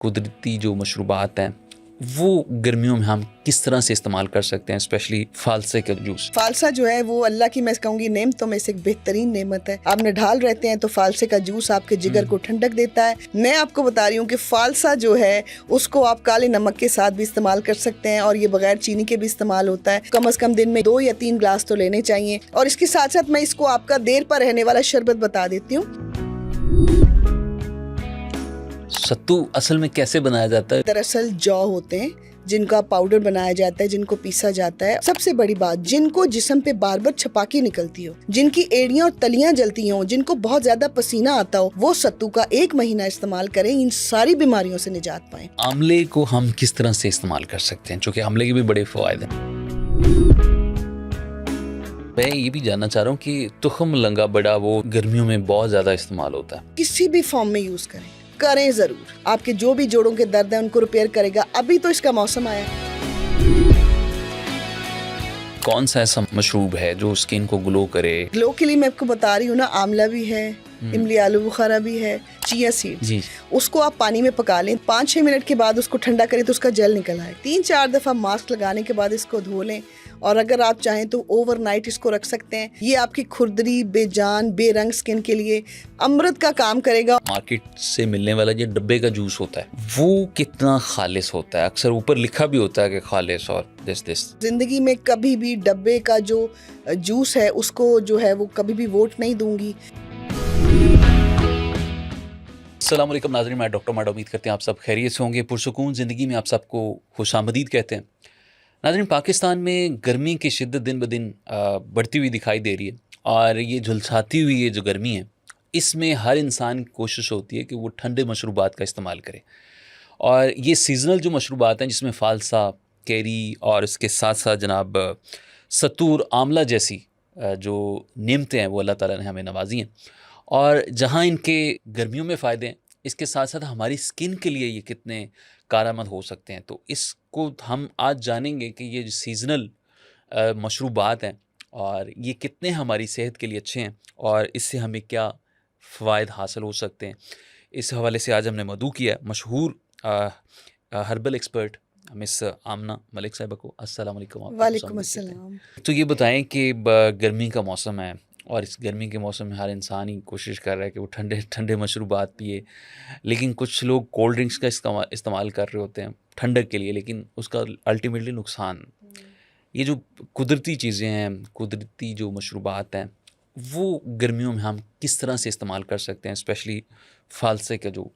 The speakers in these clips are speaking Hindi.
कुदरती जो मशरूबात हैं वो गर्मियों में हम किस तरह से इस्तेमाल कर सकते हैं, स्पेशली फालसे का जूस। फालसा जो है वो अल्लाह की मैं कहूँगी नेमतों में से एक बेहतरीन नेमत है। आप निढाल रहते हैं तो फालसे का जूस आपके जिगर को ठंडक देता है। मैं आपको बता रही हूँ कि फालसा जो है उसको आप काले नमक के साथ भी इस्तेमाल कर सकते हैं और ये बगैर चीनी के भी इस्तेमाल होता है। कम से कम दिन में 2 या 3 ग्लास तो लेने चाहिए। और इसके साथ साथ मैं इसको आपका देर पर रहने वाला शरबत बता देती हूँ। सत्तू असल में कैसे बनाया जाता है? दरअसल जौ होते हैं जिनका पाउडर बनाया जाता है, जिनको पीसा जाता है। सबसे बड़ी बात, जिनको जिस्म पे बार बार छपाकी निकलती हो, जिनकी एड़ियां और तलियां जलती हो, जिनको बहुत ज्यादा पसीना आता हो, वो सत्तू का 1 महीना इस्तेमाल करें, इन सारी बीमारियों से निजात पाएं। आंवले को हम किस तरह से इस्तेमाल कर सकते हैं, क्योंकि आंवले के भी बड़े फायदे हैं। मैं ये भी जानना चाह रहा हूँ कि तुखम लंगा बड़ा वो गर्मियों में बहुत ज्यादा इस्तेमाल होता है। किसी भी फॉर्म में यूज करें जरूर। आपके जो भी जोड़ों के दर्द है उनको रिपेयर करेगा। अभी तो इसका मौसम आया है। कौन सा ऐसा मशरूब है जो स्किन को ग्लो करे? ग्लो के लिए मैं आपको बता रही हूँ ना, आंवला भी है, इमली आलू बुखारा भी है, चिया सीड्स जी। उसको आप पानी में पका लें, 5-6 मिनट के बाद उसको ठंडा करें तो उसका जेल निकल आए। 3-4 दफा मास्क लगाने के बाद इसको धो लें और अगर आप चाहें तो ओवरनाइट इसको रख सकते हैं। ये आपकी खुरदरी, बेजान, बेरंग स्किन के लिए अमृत का काम करेगा। मार्केट से मिलने वाला जो डब्बे का जूस होता है वो कितना खालिस होता है? अक्सर ऊपर लिखा भी होता है कि खालिस और दिस। जिंदगी में कभी भी डब्बे का जो जूस है उसको जो है वो कभी भी वोट नहीं दूंगी। अस्सलाम वालेकुम नाज़रीन, मैं डॉक्टर माडा, उम्मीद करते हैं आप सब खैरियत से होंगे। पुरसुकून ज़िंदगी में आप सबको खुशामदीद कहते हैं। नाज़रीन, पाकिस्तान में गर्मी की शिद्दत दिन ब दिन बढ़ती हुई दिखाई दे रही है और ये झुलसाती हुई ये जो गर्मी है इसमें हर इंसान की कोशिश होती है कि वो ठंडे मशरूबात का इस्तेमाल करे। और ये सीज़नल जो मशरूबात हैं जिसमें फ़ालसा, कैरी और इसके साथ साथ जनाब सत्तू और आंवला जैसी जो नेमतें हैं वो अल्लाह ताला ने हमें नवाजी हैं। और जहाँ इनके गर्मियों में फ़ायदे हैं, इसके साथ साथ हमारी स्किन के लिए ये कितने कारआमद हो सकते हैं, तो इसको हम आज जानेंगे कि ये जो सीज़नल मशरूबात हैं और ये कितने हमारी सेहत के लिए अच्छे हैं और इससे हमें क्या फ़वाइद हासिल हो सकते हैं। इस हवाले से आज हमने मदऊ किया मशहूर हर्बल एक्सपर्ट मिस आमना मलिक साहिबा को। अस्सलाम वालेकुम। वालेकुम अस्सलाम। तो ये बताएं कि गर्मी का मौसम है और इस गर्मी के मौसम में हर इंसान ही कोशिश कर रहा है कि वो ठंडे ठंडे मशरूबात पिए, लेकिन कुछ लोग कोल्ड ड्रिंक्स का इस्तेमाल कर रहे होते हैं ठंडक के लिए, लेकिन उसका अल्टीमेटली नुकसान। ये जो कुदरती चीज़ें हैं, कुदरती जो मशरूबात हैं वो गर्मियों में हम किस तरह से इस्तेमाल कर सकते हैं, स्पेशली फालसे का जो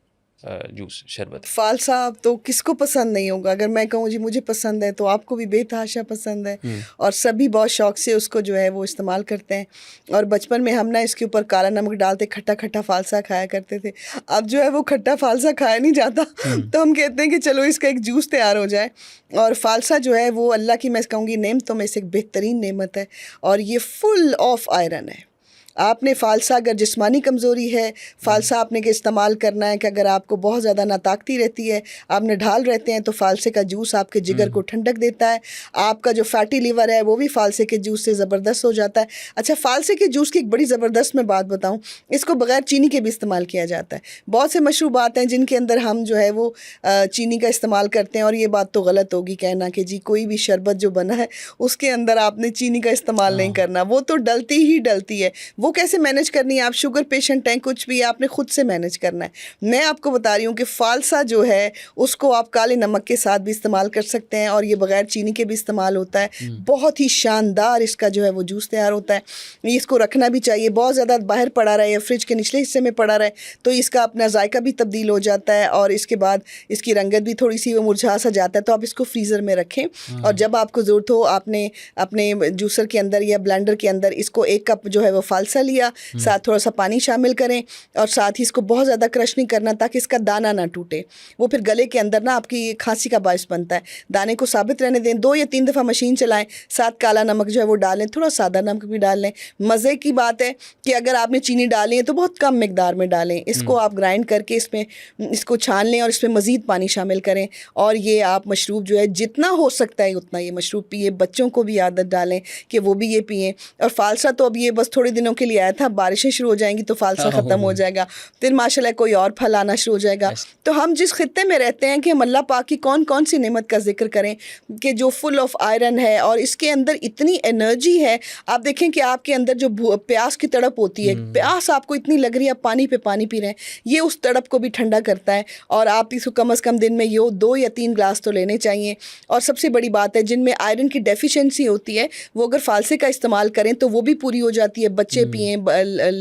जूस, शरबत। फालसा तो किसको पसंद नहीं होगा। अगर मैं कहूँ जी मुझे पसंद है तो आपको भी बेतहाशा पसंद है और सभी बहुत शौक से उसको जो है वो इस्तेमाल करते हैं। और बचपन में हम ना इसके ऊपर काला नमक डालते खट्टा खट्टा फालसा खाया करते थे। अब जो है वो खट्टा फालसा खाया नहीं जाता तो हम कहते हैं कि चलो इसका एक जूस तैयार हो जाए। और फालसा जो है वो अल्लाह की मैं कहूँगी नेमतों में से एक बेहतरीन नेमत है और ये फुल ऑफ आयरन है। आपने फ़ालसा अगर जिस्मानी कमज़ोरी है, फ़ालसा आपने के इस्तेमाल करना है कि अगर आपको बहुत ज़्यादा नाताकती रहती है, आप निढाल रहते हैं तो फ़ालसे का जूस आपके जिगर को ठंडक देता है। आपका जो फैटी लीवर है वो भी फ़ालसे के जूस से ज़बरदस्त हो जाता है। अच्छा, फ़ालसे के जूस की एक बड़ी ज़बरदस्त मैं बात बताऊँ, इसको बग़ैर चीनी के भी इस्तेमाल किया जाता है। बहुत से मशरूबात हैं जिनके अंदर हम जो है वो चीनी का इस्तेमाल करते हैं और ये बात तो गलत होगी कहना कि जी कोई भी शरबत जो बना है उसके अंदर आपने चीनी का इस्तेमाल नहीं करना, वो तो डलती ही डलती है। वो कैसे मैनेज करनी है? आप शुगर पेशेंट हैं, कुछ भी आपने खुद से मैनेज करना है। मैं आपको बता रही हूँ कि फ़ालसा जो है उसको आप काले नमक के साथ भी इस्तेमाल कर सकते हैं और ये बग़ैर चीनी के भी इस्तेमाल होता है। बहुत ही शानदार इसका जो है वो जूस तैयार होता है। इसको रखना भी चाहिए, बहुत ज़्यादा बाहर पड़ा रहे या फ्रिज के निचले हिस्से में पड़ा रहे तो इसका अपना जायका भी तब्दील हो जाता है और इसके बाद इसकी रंगत भी थोड़ी सी वो मुरझा सा जाता है। तो आप इसको फ्रीज़र में रखें और जब आपको ज़रूरत हो आपने अपने जूसर के अंदर या ब्लेंडर के अंदर इसको 1 कप जो है वो फ़ालसा लिया, साथ थोड़ा सा पानी शामिल करें और साथ ही इसको बहुत ज़्यादा क्रश नहीं करना ताकि इसका दाना ना टूटे। वो फिर गले के अंदर ना आपकी खांसी का बायस बनता है। दाने को साबित रहने दें, 2 या 3 दफ़ा मशीन चलाएं, साथ काला नमक जो है वो डालें, थोड़ा सादा नमक भी डाल लें। मज़े की बात है कि अगर आपने चीनी डाली है तो बहुत कम मिकदार में डालें। इसको आप ग्राइंड करके इसमें इसको छान लें और इसमें मज़ीद पानी शामिल करें और ये आप मशरूब जो है जितना हो सकता है उतना ये मशरूब पिए। बच्चों को भी आदत डालें कि वो भी ये पिएँ। और फ़ालसा तो अब ये बस थोड़े दिनों के लिए आया था, बारिशें शुरू हो जाएंगी तो फालसा हाँ, ख़त्म हो जाएगा, फिर माशाल्लाह कोई और फल आना शुरू हो जाएगा। तो हम जिस खित्ते में रहते हैं कि हम अल्लाह पाक की कौन कौन सी नेमत का जिक्र करें कि जो फुल ऑफ आयरन है और इसके अंदर इतनी एनर्जी है। आप देखें कि आपके अंदर जो प्यास की तड़प होती है, प्यास आपको इतनी लग रही है, आप पानी पे पानी पी रहे हैं, ये उस तड़प को भी ठंडा करता है। और आप इसको कम से कम दिन में ये 2 या 3 ग्लास तो लेने चाहिए। और सबसे बड़ी बात है, जिनमें आयरन की डेफिशिएंसी होती है वो अगर फालसे का इस्तेमाल करें तो वो भी पूरी हो जाती है। बच्चे पिएँ,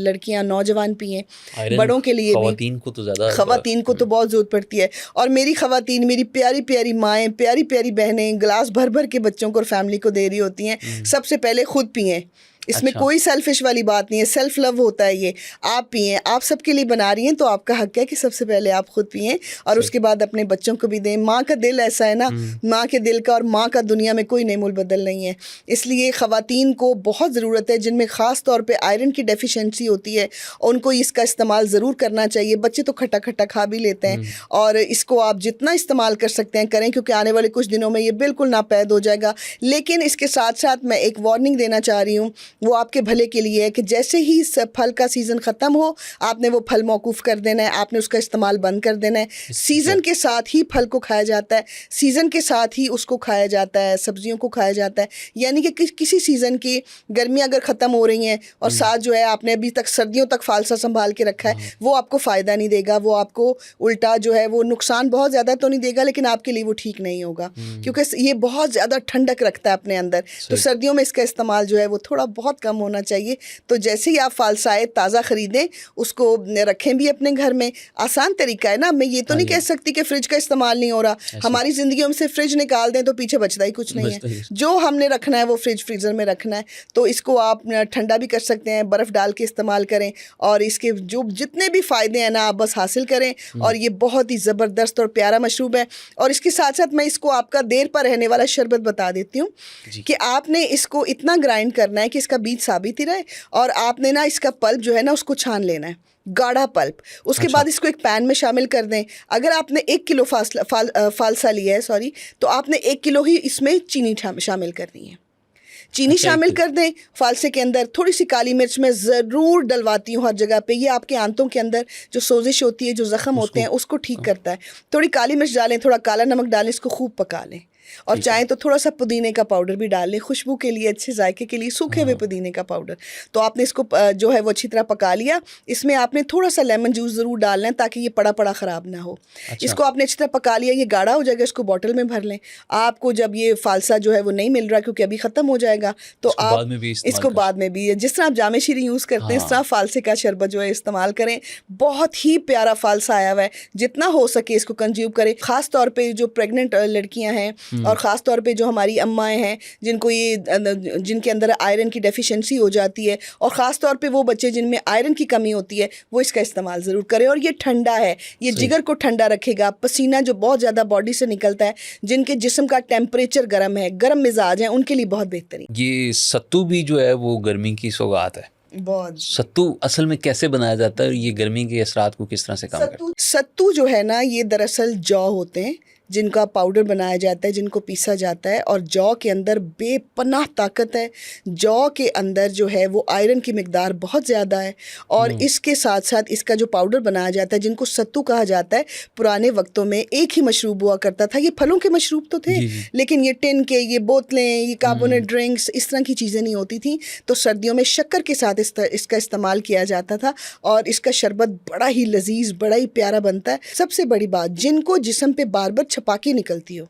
लड़कियाँ नौजवान पिएँ, बड़ों के लिए भी, ख़वातीन को तो ज़्यादा, ख़वातीन को तो बहुत ज़रूरत पड़ती है। और मेरी ख़वातीन, मेरी प्यारी प्यारी माएँ, प्यारी प्यारी बहनें गिलास भर भर के बच्चों को और फैमिली को दे रही होती हैं। सबसे पहले खुद पिएँ, इसमें अच्छा। कोई सेल्फिश वाली बात नहीं है, सेल्फ लव होता है ये। आप पिएँ, आप सबके लिए बना रही हैं तो आपका हक है कि सबसे पहले आप खुद पिएँ और उसके बाद अपने बच्चों को भी दें। माँ का दिल ऐसा है ना, माँ के दिल का और माँ का दुनिया में कोई नेमूल बदल नहीं है। इसलिए ख़वातीन को बहुत ज़रूरत है, जिनमें ख़ास तौर पे आयरन की डेफिशिएंसी होती है, उनको इसका इस्तेमाल ज़रूर करना चाहिए। बच्चे तो खट्टा खट्टा खा भी लेते हैं और इसको आप जितना इस्तेमाल कर सकते हैं करें, क्योंकि आने वाले कुछ दिनों में ये बिल्कुल नापैद हो जाएगा। लेकिन इसके साथ साथ मैं एक वार्निंग देना चाह रही हूँ, वो आपके भले के लिए है कि जैसे ही फल का सीज़न ख़त्म हो, आपने वो फल मौकूफ़ कर देना है, आपने उसका इस्तेमाल बंद कर देना है। सीज़न के साथ ही फल को खाया जाता है, सीज़न के साथ ही उसको खाया जाता है, सब्जियों को खाया जाता है। यानी कि किसी सीज़न की गर्मियाँ अगर ख़त्म हो रही हैं और साथ जो है आपने अभी तक सर्दियों तक फालसा संभाल के रखा है, वो आपको फ़ायदा नहीं देगा, वो आपको उल्टा जो है वो नुकसान बहुत ज़्यादा तो नहीं देगा, लेकिन आपके लिए वो ठीक नहीं होगा, क्योंकि ये बहुत ज़्यादा ठंडक रखता है अपने अंदर। तो सर्दियों में इसका इस्तेमाल जो है वो थोड़ा बहुत कम होना चाहिए। तो जैसे ही आप फालसाए ताज़ा ख़रीदें, उसको रखें भी अपने घर में। आसान तरीका है ना, मैं ये तो नहीं कह सकती कि फ़्रिज का इस्तेमाल नहीं हो रहा। हमारी ज़िंदगियों में से फ्रिज निकाल दें तो पीछे बचता ही कुछ नहीं है। जो हमने रखना है वो फ्रीज़र में रखना है। तो इसको आप ठंडा भी कर सकते हैं, बर्फ़ डाल के इस्तेमाल करें और इसके जो जितने भी फ़ायदे हैं ना आप बस हासिल करें। और ये बहुत ही ज़बरदस्त और प्यारा मशरूब है। और इसके साथ साथ मैं इसको आपका देर पर रहने वाला शरबत बता देती हूँ कि आपने इसको इतना ग्राइंड करना है कि इसका बीज साबित ही रहे और आपने ना इसका पल्प जो है ना उसको छान लेना है, गाढ़ा पल्प। उसके बाद इसको एक पैन में शामिल कर दें। अगर आपने 1 किलो फालसा लिया है तो आपने 1 किलो ही इसमें चीनी शामिल करनी है। चीनी शामिल कर दें। फालसे के अंदर थोड़ी सी काली मिर्च मैं ज़रूर डलवाती हूँ हर जगह पे। ये आपके आंतों के अंदर जो सोजिश होती है, जो ज़ख़म होते हैं, उसको ठीक करता है। थोड़ी काली मिर्च डालें, थोड़ा काला नमक डालें, इसको खूब पका लें। और चाहें तो थोड़ा सा पुदीने का पाउडर भी डाल लें, खुशबू के लिए, अच्छे जायके के लिए, सूखे हुए पुदीने का पाउडर। तो आपने इसको जो है वो अच्छी तरह पका लिया। इसमें आपने थोड़ा सा लेमन जूस ज़रूर डालना है ताकि ये पड़ा पड़ा ख़राब ना हो। इसको आपने अच्छी तरह पका लिया, ये गाढ़ा हो जाएगा, इसको बॉटल में भर लें। आपको जब ये फालसा जो है वो नहीं मिल रहा क्योंकि अभी ख़त्म हो जाएगा, तो आप इसको बाद में भी जिस तरह आप जामे शीरी यूज़ करते हैं इस तरह फालसे का शरबत जो है इस्तेमाल करें। बहुत ही प्यारा फालसा आया हुआ है, जितना हो सके इसको कंज्यूम करें। ख़ास तौर पर जो प्रेगनेंट लड़कियाँ हैं और ख़ास तौर पे जो हमारी अम्माएँ हैं जिनके अंदर आयरन की डेफिशिएंसी हो जाती है, और ख़ास तौर पे वो बच्चे जिनमें आयरन की कमी होती है, वो इसका इस्तेमाल ज़रूर करें। और ये ठंडा है, ये जिगर को ठंडा रखेगा। पसीना जो बहुत ज़्यादा बॉडी से निकलता है, जिनके जिस्म का टेम्परेचर गर्म है, गर्म मिजाज है, उनके लिए बहुत बेहतरीन। ये सत्तू भी जो है वो गर्मी की सौगात है। बहुत। सत्तू असल में कैसे बनाया जाता है, ये गर्मी के असरात को किस तरह से काम करता है? सत्तू जो है ना, ये दरअसल जौ होते हैं जिनका पाउडर बनाया जाता है, जिनको पीसा जाता है। और जौ के अंदर बेपनाह ताकत है। जौ के अंदर जो है वो आयरन की मिकदार बहुत ज़्यादा है। और इसके साथ साथ इसका जो पाउडर बनाया जाता है, जिनको सत्तू कहा जाता है, पुराने वक्तों में एक ही मशरूब हुआ करता था। ये फलों के मशरूब तो थे, लेकिन ये टिन के, ये बोतलें, ये कार्बोनेट ड्रिंक्स, इस तरह की चीज़ें नहीं होती थी। तो सर्दियों में शक्कर के साथ इसका इस्तेमाल किया जाता था और इसका शरबत बड़ा ही लजीज, बड़ा ही प्यारा बनता है। सबसे बड़ी बात, जिनको जिस्म पे बार बार छपाकी निकलती हो,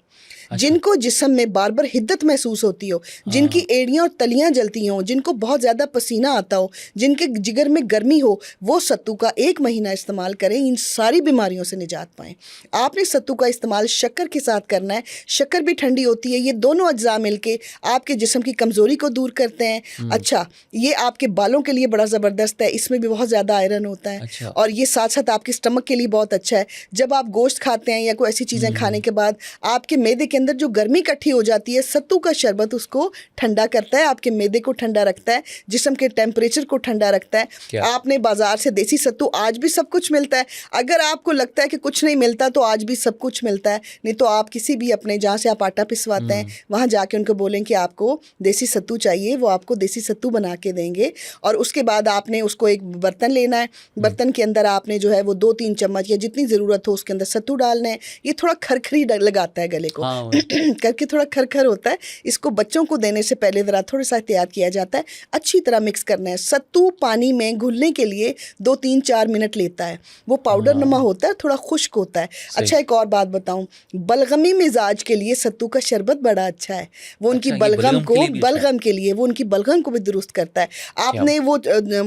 जिनको जिस्म में बार बार हिद्दत महसूस होती हो, जिनकी एड़ियाँ और तलियाँ जलती हों, जिनको बहुत ज़्यादा पसीना आता हो, जिनके जिगर में गर्मी हो, वो सत्तू का 1 महीना इस्तेमाल करें, इन सारी बीमारियों से निजात पाएँ। आपने सत्तू का इस्तेमाल शक्कर के साथ करना है। शक्कर भी ठंडी होती है। ये दोनों अज्जा मिलके आपके जिस्म की कमज़ोरी को दूर करते हैं। अच्छा, ये आपके बालों के लिए बड़ा ज़बरदस्त है, इसमें भी बहुत ज़्यादा आयरन होता है। और ये साथ साथ आपके स्टमक के लिए बहुत अच्छा है। जब आप गोश्त खाते हैं या कोई ऐसी चीज़ें खाने खाने के बाद आपके मैदे के अंदर जो गर्मी इकट्ठी हो जाती है, सत्तू का शरबत उसको ठंडा करता है, आपके मैदे को ठंडा रखता है, जिस्म के टेम्परेचर को ठंडा रखता है। आपने बाजार से देसी सत्तू आज भी सब कुछ मिलता है, अगर आपको लगता है कि कुछ नहीं मिलता तो आज भी सब कुछ मिलता है। नहीं तो आप किसी भी अपने जहाँ से आप आटा पिसवाते हैं वहाँ जाके उनको बोलें कि आपको देसी सत्तू चाहिए, वो आपको देसी सत्तू बना के देंगे। और उसके बाद आपने उसको एक बर्तन लेना है, बर्तन के अंदर आपने जो है वो 2-3 चम्मच या जितनी ज़रूरत हो उसके अंदर सत्तू डालना है। ये थोड़ा खरखरी लगाता है गले को, हाँ, करके थोड़ा खरखर होता है। इसको बच्चों को देने से पहले ज़रा थोड़ा सा तैयार किया जाता है, अच्छी तरह मिक्स करना है। सत्तू पानी में घुलने के लिए 2-3-4 मिनट लेता है, वो पाउडर नमा होता है, थोड़ा खुश्क होता है। अच्छा, एक और बात बताऊं, बलगमी मिजाज के लिए सत्तू का शरबत बड़ा अच्छा है। वो उनकी बलगम के लिए वो उनकी बलगम को भी दुरुस्त करता है। आपने वो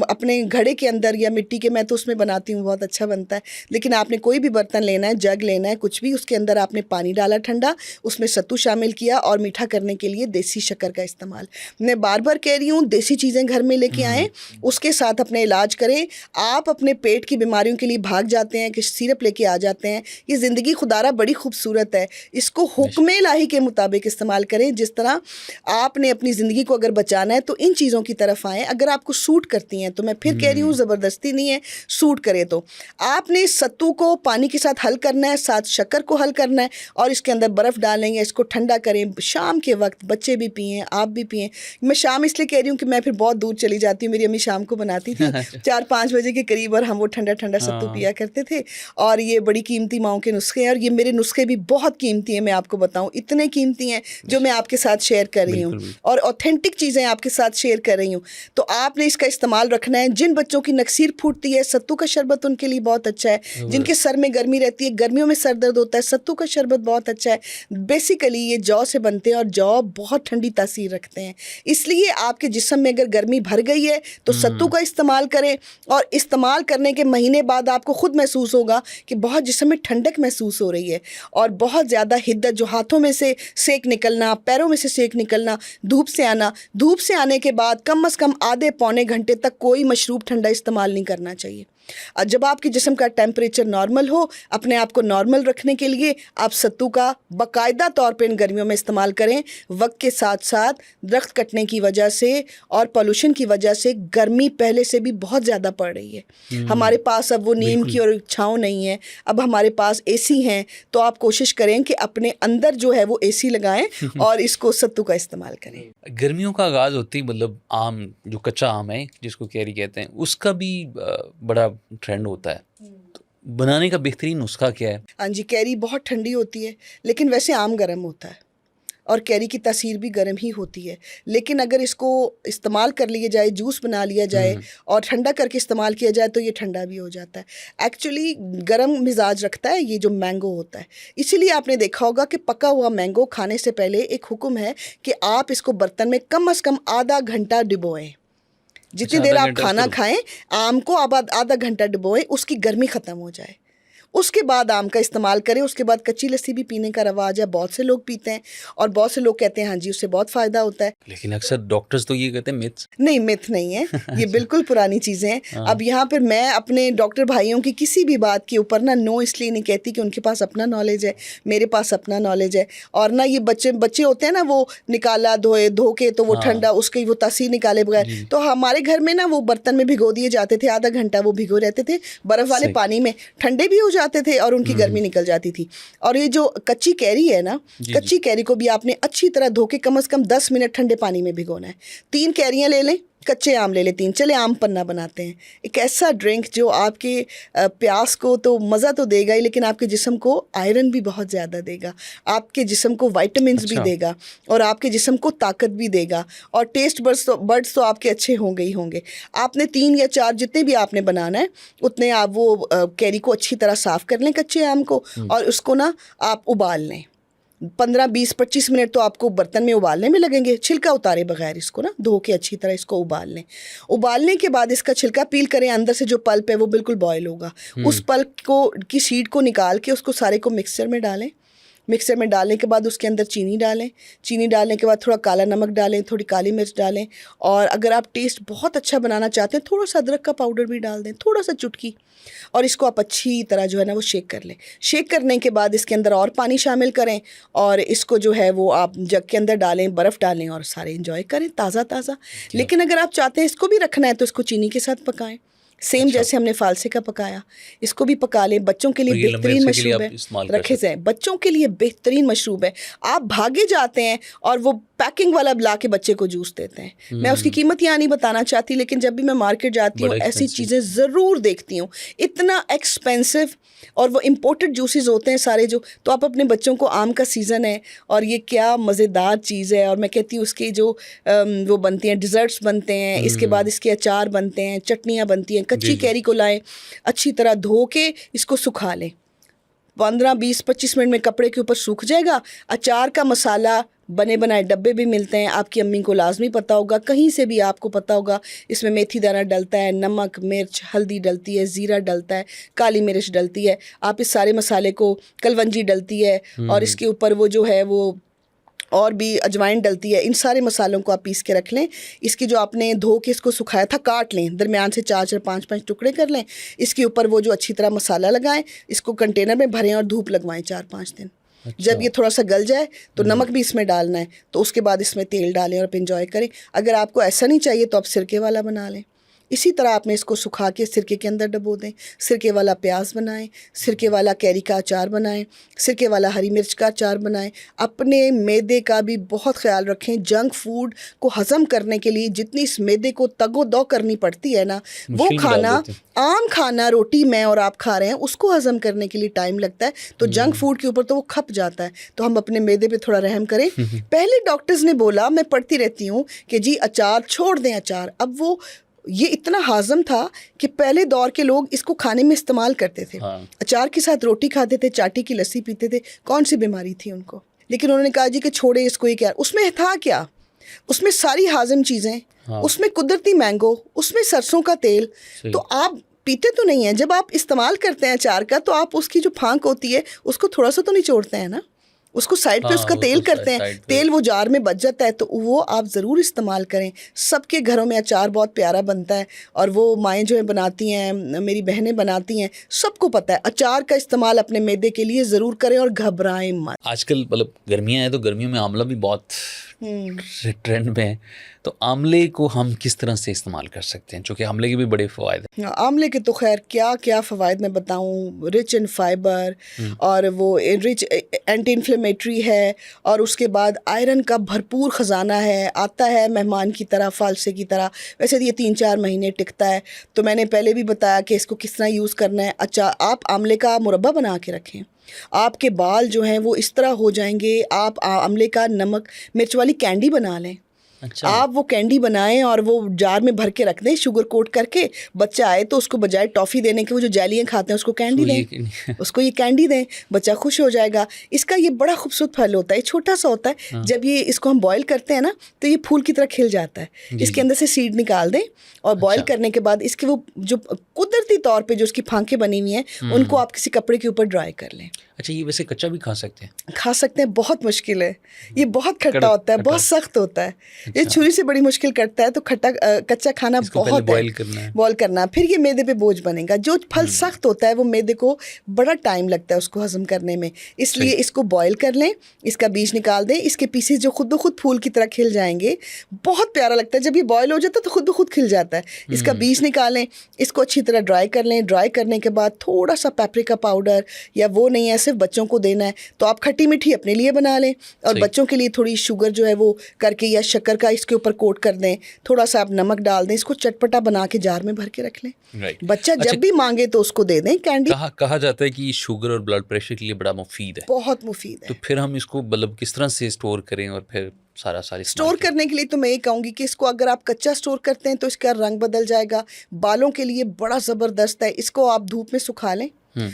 अपने घड़े के अंदर या मिट्टी के, मैं तो उसमें बनाती हूँ, बहुत अच्छा बनता है। लेकिन आपने कोई भी बर्तन लेना है, जग लेना है, कुछ भी, उसके अंदर आपने पानी डाला ठंडा, उसमें सत्तू शामिल किया और मीठा करने के लिए देसी शक्कर का इस्तेमाल। मैं बार बार कह रही हूँ, देसी चीज़ें घर में लेके आएँ, उसके साथ अपने इलाज करें। आप अपने पेट की बीमारियों के लिए भाग जाते हैं कि सिरप लेके आ जाते हैं। ये ज़िंदगी खुदारा बड़ी खूबसूरत है, इसको हुक्म इलाही के मुताबिक इस्तेमाल करें। जिस तरह आपने अपनी ज़िंदगी को अगर बचाना है तो इन चीज़ों की तरफ आएँ। अगर आपको सूट करती हैं तो मैं फिर कह रही हूँ, ज़बरदस्ती नहीं है, सूट करे तो आपने सत्तू को पानी के साथ हल करना है, साथ शक्कर को हल करना है और इसके अंदर बर्फ़ डालेंगे, इसको ठंडा करें। शाम के वक्त बच्चे भी पिएँ, आप भी पिएँ। मैं शाम इसलिए कह रही हूँ कि मैं फिर बहुत दूर चली जाती हूँ, मेरी अम्मी शाम को बनाती थी 4-5 बजे के करीब, और हम वो ठंडा ठंडा सत्तू पिया करते थे। और ये बड़ी कीमती माओं के नुस्खे हैं, और ये मेरे नुस्खे भी बहुत कीमती हैं। मैं आपको बताऊं, इतने कीमती हैं जो मैं आपके साथ शेयर कर रही हूँ, और ऑथेंटिक चीज़ें आपके साथ शेयर कर रही हूँ। तो आपने इसका इस्तेमाल रखना है। जिन बच्चों की नक्सीर फूटती है, सत्तू का शरबत उनके लिए बहुत अच्छा है। जिनके सर में गर्मी रहती है, गर्मियों में सर दर्द होता है, सत्तू का शरबत बहुत अच्छा है। बेसिकली ये जौ से बनते हैं और जौ बहुत ठंडी तासीर रखते हैं। इसलिए आपके जिस्म में अगर गर्मी भर गई है तो सत्तू का इस्तेमाल करें, और इस्तेमाल करने के महीने बाद आपको खुद महसूस होगा कि बहुत जिस्म में ठंडक महसूस हो रही है, और बहुत ज़्यादा हिद्दत, जो हाथों में से सेक निकलना, पैरों में से सेक निकलना, धूप से आना। धूप से आने के बाद कम से कम आधे पौने घंटे तक कोई मशरूब ठंडा इस्तेमाल नहीं करना चाहिए। जब आपके जिस्म का टेम्परेचर नॉर्मल हो, अपने आप को नॉर्मल रखने के लिए आप सत्तू का बाकायदा तौर पे इन गर्मियों में इस्तेमाल करें। वक्त के साथ साथ दरख्त कटने की वजह से और पोल्यूशन की वजह से गर्मी पहले से भी बहुत ज़्यादा पड़ रही है। हमारे पास अब वो नीम की और छाँव नहीं है, अब हमारे पास एसी हैं। तो आप कोशिश करें कि अपने अंदर जो है वो एसी लगाएं और इसको सत्तू का इस्तेमाल करें। गर्मियों का आगाज़ होती, मतलब आम, जो कच्चा आम है जिसको कैरी कहते हैं, उसका भी बड़ा ट्रेंड होता है। तो बनाने का बेहतरीन नुस्खा क्या है? हाँ जी, कैरी बहुत ठंडी होती है, लेकिन वैसे आम गर्म होता है, और कैरी की तासीर भी गर्म ही होती है। लेकिन अगर इसको इस्तेमाल कर लिया जाए, जूस बना लिया जाए और ठंडा करके इस्तेमाल किया जाए तो ये ठंडा भी हो जाता है। एक्चुअली गर्म मिजाज रखता है ये जो मैंगो होता है। इसीलिए आपने देखा होगा कि पका हुआ मैंगो खाने से पहले एक हुक्म है कि आप इसको बर्तन में कम से कम आधा घंटा डिबोएं। जितनी देर आप खाना खाएं, आम को आप आधा घंटा डिबोएं, उसकी गर्मी ख़त्म हो जाए, उसके बाद आम का इस्तेमाल करें। उसके बाद कच्ची लस्सी भी पीने का रवाज है, बहुत से लोग पीते हैं, और बहुत से लोग कहते हैं हाँ जी उससे बहुत फ़ायदा होता है। लेकिन अक्सर डॉक्टर्स तो ये कहते हैं मिथ्स। नहीं, मिथ नहीं है, ये बिल्कुल पुरानी चीज़ें हैं। अब यहाँ पर मैं अपने डॉक्टर भाइयों की किसी भी बात के ऊपर ना नो इसलिए नहीं कहती कि उनके पास अपना नॉलेज है, मेरे पास अपना नॉलेज है। और ना ये बच्चे होते हैं ना, वो निकाला धो के तो वो ठंडा, उसकी वो तासीर निकाले बगैर। तो हमारे घर में ना वो बर्तन में भिगो दिए जाते थे, आधा घंटा वो भिगो रहते थे बर्फ़ वाले पानी में, ठंडे भी हो जाते थे और उनकी गर्मी निकल जाती थी। और ये जो कच्ची कैरी है ना, कच्ची कैरी को भी आपने अच्छी तरह धो के कम से कम 10 मिनट ठंडे पानी में भिगोना है। 3 कैरियां ले लें, कच्चे आम ले लें 3। चले आम पन्ना बनाते हैं, एक ऐसा ड्रिंक जो आपके प्यास को तो मज़ा तो देगा ही, लेकिन आपके जिस्म को आयरन भी बहुत ज़्यादा देगा, आपके जिस्म को विटामिन्स भी देगा, और आपके जिस्म को ताकत भी देगा, और टेस्ट बर्ड्स तो आपके अच्छे होंगे ही होंगे। आपने 3 या 4 जितने भी आपने बनाना है उतने आप वो कैरी को अच्छी तरह साफ़ कर लें, कच्चे आम को, और उसको ना आप उबाल लें। 15, 20, 25 मिनट तो आपको बर्तन में उबालने में लगेंगे, छिलका उतारे बगैर इसको ना धो के अच्छी तरह इसको उबाल लें। उबालने के बाद इसका छिलका पील करें, अंदर से जो पल्प है वो बिल्कुल बॉयल होगा। उस पल्प को की शीट को निकाल के उसको सारे को मिक्सचर में डालें, मिक्सर में डालने के बाद उसके अंदर चीनी डालें, चीनी डालने के बाद थोड़ा काला नमक डालें, थोड़ी काली मिर्च डालें, और अगर आप टेस्ट बहुत अच्छा बनाना चाहते हैं थोड़ा सा अदरक का पाउडर भी डाल दें, थोड़ा सा चुटकी, और इसको आप अच्छी तरह जो है ना वो शेक कर लें। शेक करने के बाद इसके अंदर और पानी शामिल करें और इसको जो है वो आप जग के अंदर डालें, बर्फ़ डालें और सारे एंजॉय करें ताज़ा ताज़ा। लेकिन अगर आप चाहते हैं इसको भी रखना है तो इसको चीनी के साथ पकाएं, सेम जैसे हमने फालसे का पकाया, इसको भी पका लें। बच्चों के लिए तो ये लंबे बेहतरीन अरसे के लिए मशरूब आप है, इस्तेमाल कर रखे सकते जाए, बच्चों के लिए बेहतरीन मशरूब है। आप भागे जाते हैं और वो पैकिंग वाला ला के बच्चे को जूस देते हैं। मैं उसकी कीमत यहाँ नहीं बताना चाहती, लेकिन जब भी मैं मार्केट जाती हूँ बड़ा ऐसी expensive। चीज़ें ज़रूर देखती हूँ। इतना एक्सपेंसिव, और वो इम्पोर्टेड जूसेस होते हैं सारे जो। तो आप अपने बच्चों को, आम का सीज़न है और ये क्या मज़ेदार चीज़ है, और मैं कहती हूँ उसकी जो वो बनती हैं, डिज़र्ट्स बनते हैं, इसके बाद इसके अचार बनते हैं, चटनियाँ बनती हैं। कच्ची कैरी को लाएं, अच्छी तरह धो के इसको सुखा लें, 15-20-25 मिनट में कपड़े के ऊपर सूख जाएगा। अचार का मसाला बने बनाए डब्बे भी मिलते हैं, आपकी अम्मी को लाजमी पता होगा, कहीं से भी आपको पता होगा। इसमें मेथी दाना डलता है, नमक, मिर्च, हल्दी डलती है, ज़ीरा डलता है, काली मिर्च डलती है। आप इस सारे मसाले को, कलवंजी डलती है, और इसके ऊपर वो जो है वो और भी अजवाइन डलती है। इन सारे मसालों को आप पीस के रख लें। इसकी जो आपने धो के इसको सुखाया था, काट लें, दरमियान से 4-4, 5-5 टुकड़े कर लें। इसके ऊपर वो जो अच्छी तरह मसाला लगाएं, इसको कंटेनर में भरें और धूप लगवाएं 4-5 दिन। जब ये थोड़ा सा गल जाए तो नमक भी इसमें डालना है, तो उसके बाद इसमें तेल डालें और आप इंजॉय करें। अगर आपको ऐसा नहीं चाहिए तो आप सिरके वाला बना लें। इसी तरह आपने इसको सुखा के सिरके के अंदर डबो दें। सिरके वाला प्याज बनाएं, सिरके वाला कैरी का अचार बनाएं, सिरके वाला हरी मिर्च का अचार बनाएं। अपने मैदे का भी बहुत ख्याल रखें। जंक फूड को हज़म करने के लिए जितनी इस मैदे को तगो-दो करनी पड़ती है ना, वो मुश्किल में डाल खाना, देते हैं। आम खाना, रोटी मैं और आप खा रहे हैं, उसको हज़म करने के लिए टाइम लगता है। तो जंक फूड के ऊपर तो वो खप जाता है। तो हम अपने मैदे पे थोड़ा रहम करें। पहले डॉक्टर्स ने बोला, मैं पढ़ती रहती हूँ कि जी अचार छोड़ दें अचार। अब वो ये इतना हाज़म था कि पहले दौर के लोग इसको खाने में इस्तेमाल करते थे। हाँ। अचार के साथ रोटी खाते थे, चाटी की लस्सी पीते थे। कौन सी बीमारी थी उनको? लेकिन उन्होंने कहा जी कि छोड़े इसको, ये क्या, उसमें था क्या? उसमें सारी हाज़म चीज़ें, हाँ। उसमें कुदरती मैंगो, उसमें सरसों का तेल। सही। तो आप पीते तो नहीं हैं, जब आप इस्तेमाल करते हैं अचार का तो आप उसकी जो फांक होती है उसको थोड़ा सा तो निचोड़ते हैं ना, उसको साइड पे हाँ, उसका वो तेल तो करते हैं, साइड पे। तेल वो जार में बच जाता है, तो वो आप ज़रूर इस्तेमाल करें। सबके घरों में अचार बहुत प्यारा बनता है, और वो माएँ जो है बनाती हैं, मेरी बहनें बनाती हैं, सबको पता है। अचार का इस्तेमाल अपने मैदे के लिए ज़रूर करें और घबराएं मत। आजकल मतलब गर्मियाँ हैं तो गर्मियों में आंवला भी बहुत ट्रेंड में है, तो आंवले को हम किस तरह से इस्तेमाल कर सकते हैं, क्योंकि आंवले के भी बड़े फ़वाद हैं। आंवले के तो खैर क्या क्या फ़वाद मैं बताऊं, रिच इन फाइबर, और वो रिच एंटी इन्फ्लेमेटरी है, और उसके बाद आयरन का भरपूर ख़जाना है। आता है मेहमान की तरह, फालसे की तरह। वैसे ये 3-4 महीने टिकता है। तो मैंने पहले भी बताया कि इसको किस तरह यूज़ करना है। अच्छा, आप आंवले का मुरब्बा बना के रखें, आपके बाल जो हैं वो इस तरह हो जाएंगे। आप आंवले का नमक मिर्च वाली कैंडी बना लें। अच्छा। आप वो कैंडी बनाएं और वो जार में भर के रख दें, शुगर कोट करके। बच्चा आए तो उसको बजाय टॉफ़ी देने के, वो जो जेलियाँ खाते हैं उसको कैंडी दें, उसको ये कैंडी दें, बच्चा खुश हो जाएगा। इसका ये बड़ा खूबसूरत फल होता है, छोटा सा होता है। जब ये इसको हम बॉईल करते हैं ना तो ये फूल की तरह खिल जाता है। इसके अंदर से सीड निकाल दें, और बॉईल करने के बाद इसके वो जो कुदरती तौर पे जो उसकी फांकें बनी हुई हैं उनको आप किसी कपड़े के ऊपर ड्राई कर लें। अच्छा, ये वैसे कच्चा भी खा सकते हैं? खा सकते हैं, बहुत मुश्किल है। ये बहुत खट्टा होता है, बहुत सख्त होता है। ये छुरी से बड़ी मुश्किल करता है, तो खट्टा कच्चा खाना बहुत बॉईल करना है। बॉईल करना, फिर ये मैदे पे बोझ बनेगा। जो फल सख्त होता है वो मैदे को बड़ा टाइम लगता है उसको हजम करने में, इसलिए इसको बॉईल कर लें, इसका बीज निकाल दें। इसके पीसेस जो खुद ब खुद फूल की तरह खिल जाएंगे, बहुत प्यारा लगता है। जब ये बॉईल हो जाता है तो खुद ब खुद खिल जाता है। इसका बीज निकालें, इसको अच्छी तरह ड्राई कर लें। ड्राई करने के बाद थोड़ा सा पेपरिका पाउडर, या वो नहीं है, सिर्फ बच्चों को देना है, तो आप खट्टी मीठी अपने लिए बना लें, और बच्चों के लिए थोड़ी शुगर जो है वो करके या शक्कर का इसके ऊपर कोट कर दें। थोड़ा सा आप नमक डाल दें, इसको चटपटा बना के जार में भर के रख लें। बच्चा जब भी मांगे तो उसको दे दें कैंडी। कहा जाता है कि शुगर और ब्लड प्रेशर के लिए बड़ा मुफीद है। बहुत मुफीद है। तो फिर हम इसको मतलब किस तरह से स्टोर करें, और फिर सारी स्टोर करने के लिए तो मैं ये कहूँगी कि इसको अगर आप कच्चा स्टोर करते हैं तो इसका रंग बदल जाएगा। बालों के लिए बड़ा ज़बरदस्त है। इसको आप धूप में सुखा लें,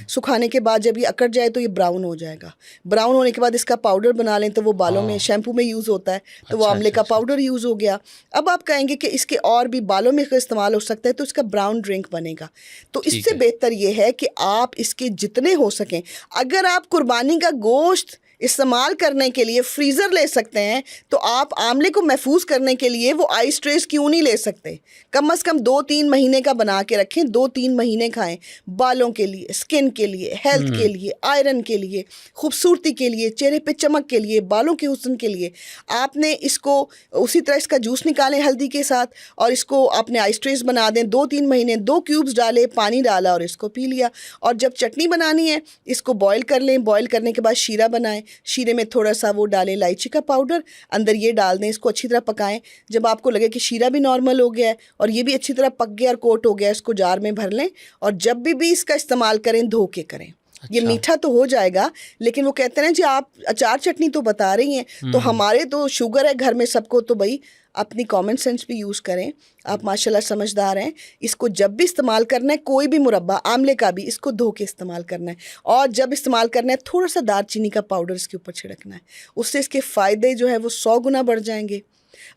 सुखाने के बाद जब ये अकड़ जाए तो ये ब्राउन हो जाएगा। ब्राउन होने के बाद इसका पाउडर बना लें, तो वो बालों में शैम्पू में यूज़ होता है, तो वो आंवले का पाउडर यूज़ हो गया। अब आप कहेंगे कि इसके और भी बालों में इस्तेमाल हो सकता है, तो इसका ब्राउन ड्रिंक बनेगा। तो इससे बेहतर ये है कि आप इसके जितने हो सकें, अगर आप कुर्बानी का गोश्त इस्तेमाल करने के लिए फ्रीज़र ले सकते हैं, तो आप आंवले को महफूज करने के लिए वो आइस ट्रेस क्यों नहीं ले सकते? कम से कम 2-3 महीने का बना के रखें, 2-3 महीने खाएं, बालों के लिए, स्किन के लिए, हेल्थ के लिए, आयरन के लिए, खूबसूरती के लिए, चेहरे पे चमक के लिए, बालों के हुस्न के लिए। आपने इसको उसी तरह इसका जूस निकालें हल्दी के साथ और इसको आपने आइस ट्रेस बना दें, 2-3 महीने, 2 क्यूब्स डाले, पानी डाला और इसको पी लिया। और जब चटनी बनानी है इसको बॉईल कर लें, बॉईल करने के बाद शीरा बनाएं, शीरे में थोड़ा सा वो डालें इलायची का पाउडर, अंदर ये डाल दें, इसको अच्छी तरह पकाएं। जब आपको लगे कि शीरा भी नॉर्मल हो गया है और ये भी अच्छी तरह पक गया और कोट हो गया, इसको जार में भर लें और जब भी इसका इस्तेमाल करें धो के करें। ये अच्छा। मीठा तो हो जाएगा, लेकिन वो कहते हैं ना जी आप अचार चटनी तो बता रही हैं, तो हमारे तो शुगर है घर में सबको, तो भाई अपनी कॉमन सेंस भी यूज़ करें। आप माशाल्लाह समझदार हैं। इसको जब भी इस्तेमाल करना है, कोई भी मुरब्बा आंवले का भी, इसको धो के इस्तेमाल करना है और जब इस्तेमाल करना है थोड़ा सा दालचीनी का पाउडर इसके ऊपर छिड़कना है। उससे इसके फ़ायदे जो है वो 100 गुना बढ़ जाएंगे।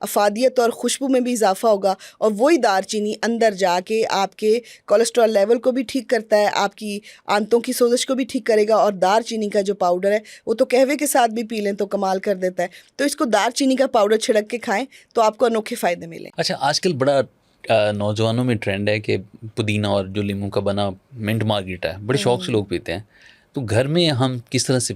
अफादियत और खुशबू में भी इजाफा होगा और वही दालचीनी अंदर जाके आपके कोलेस्ट्रॉल लेवल को भी ठीक करता है, आपकी आंतों की सोजिश को भी ठीक करेगा। और दालचीनी का जो पाउडर है वो तो कहवे के साथ भी पी लें तो कमाल कर देता है। तो इसको दालचीनी का पाउडर छिड़क के खाएं तो आपको अनोखे फ़ायदे मिलें। अच्छा, आजकल बड़ा नौजवानों में ट्रेंड है कि पुदीना और जो नींबू का बना मिंट मार्गरीटा है, बड़े शौक से लोग पीते हैं। तो घर में हम किस तरह से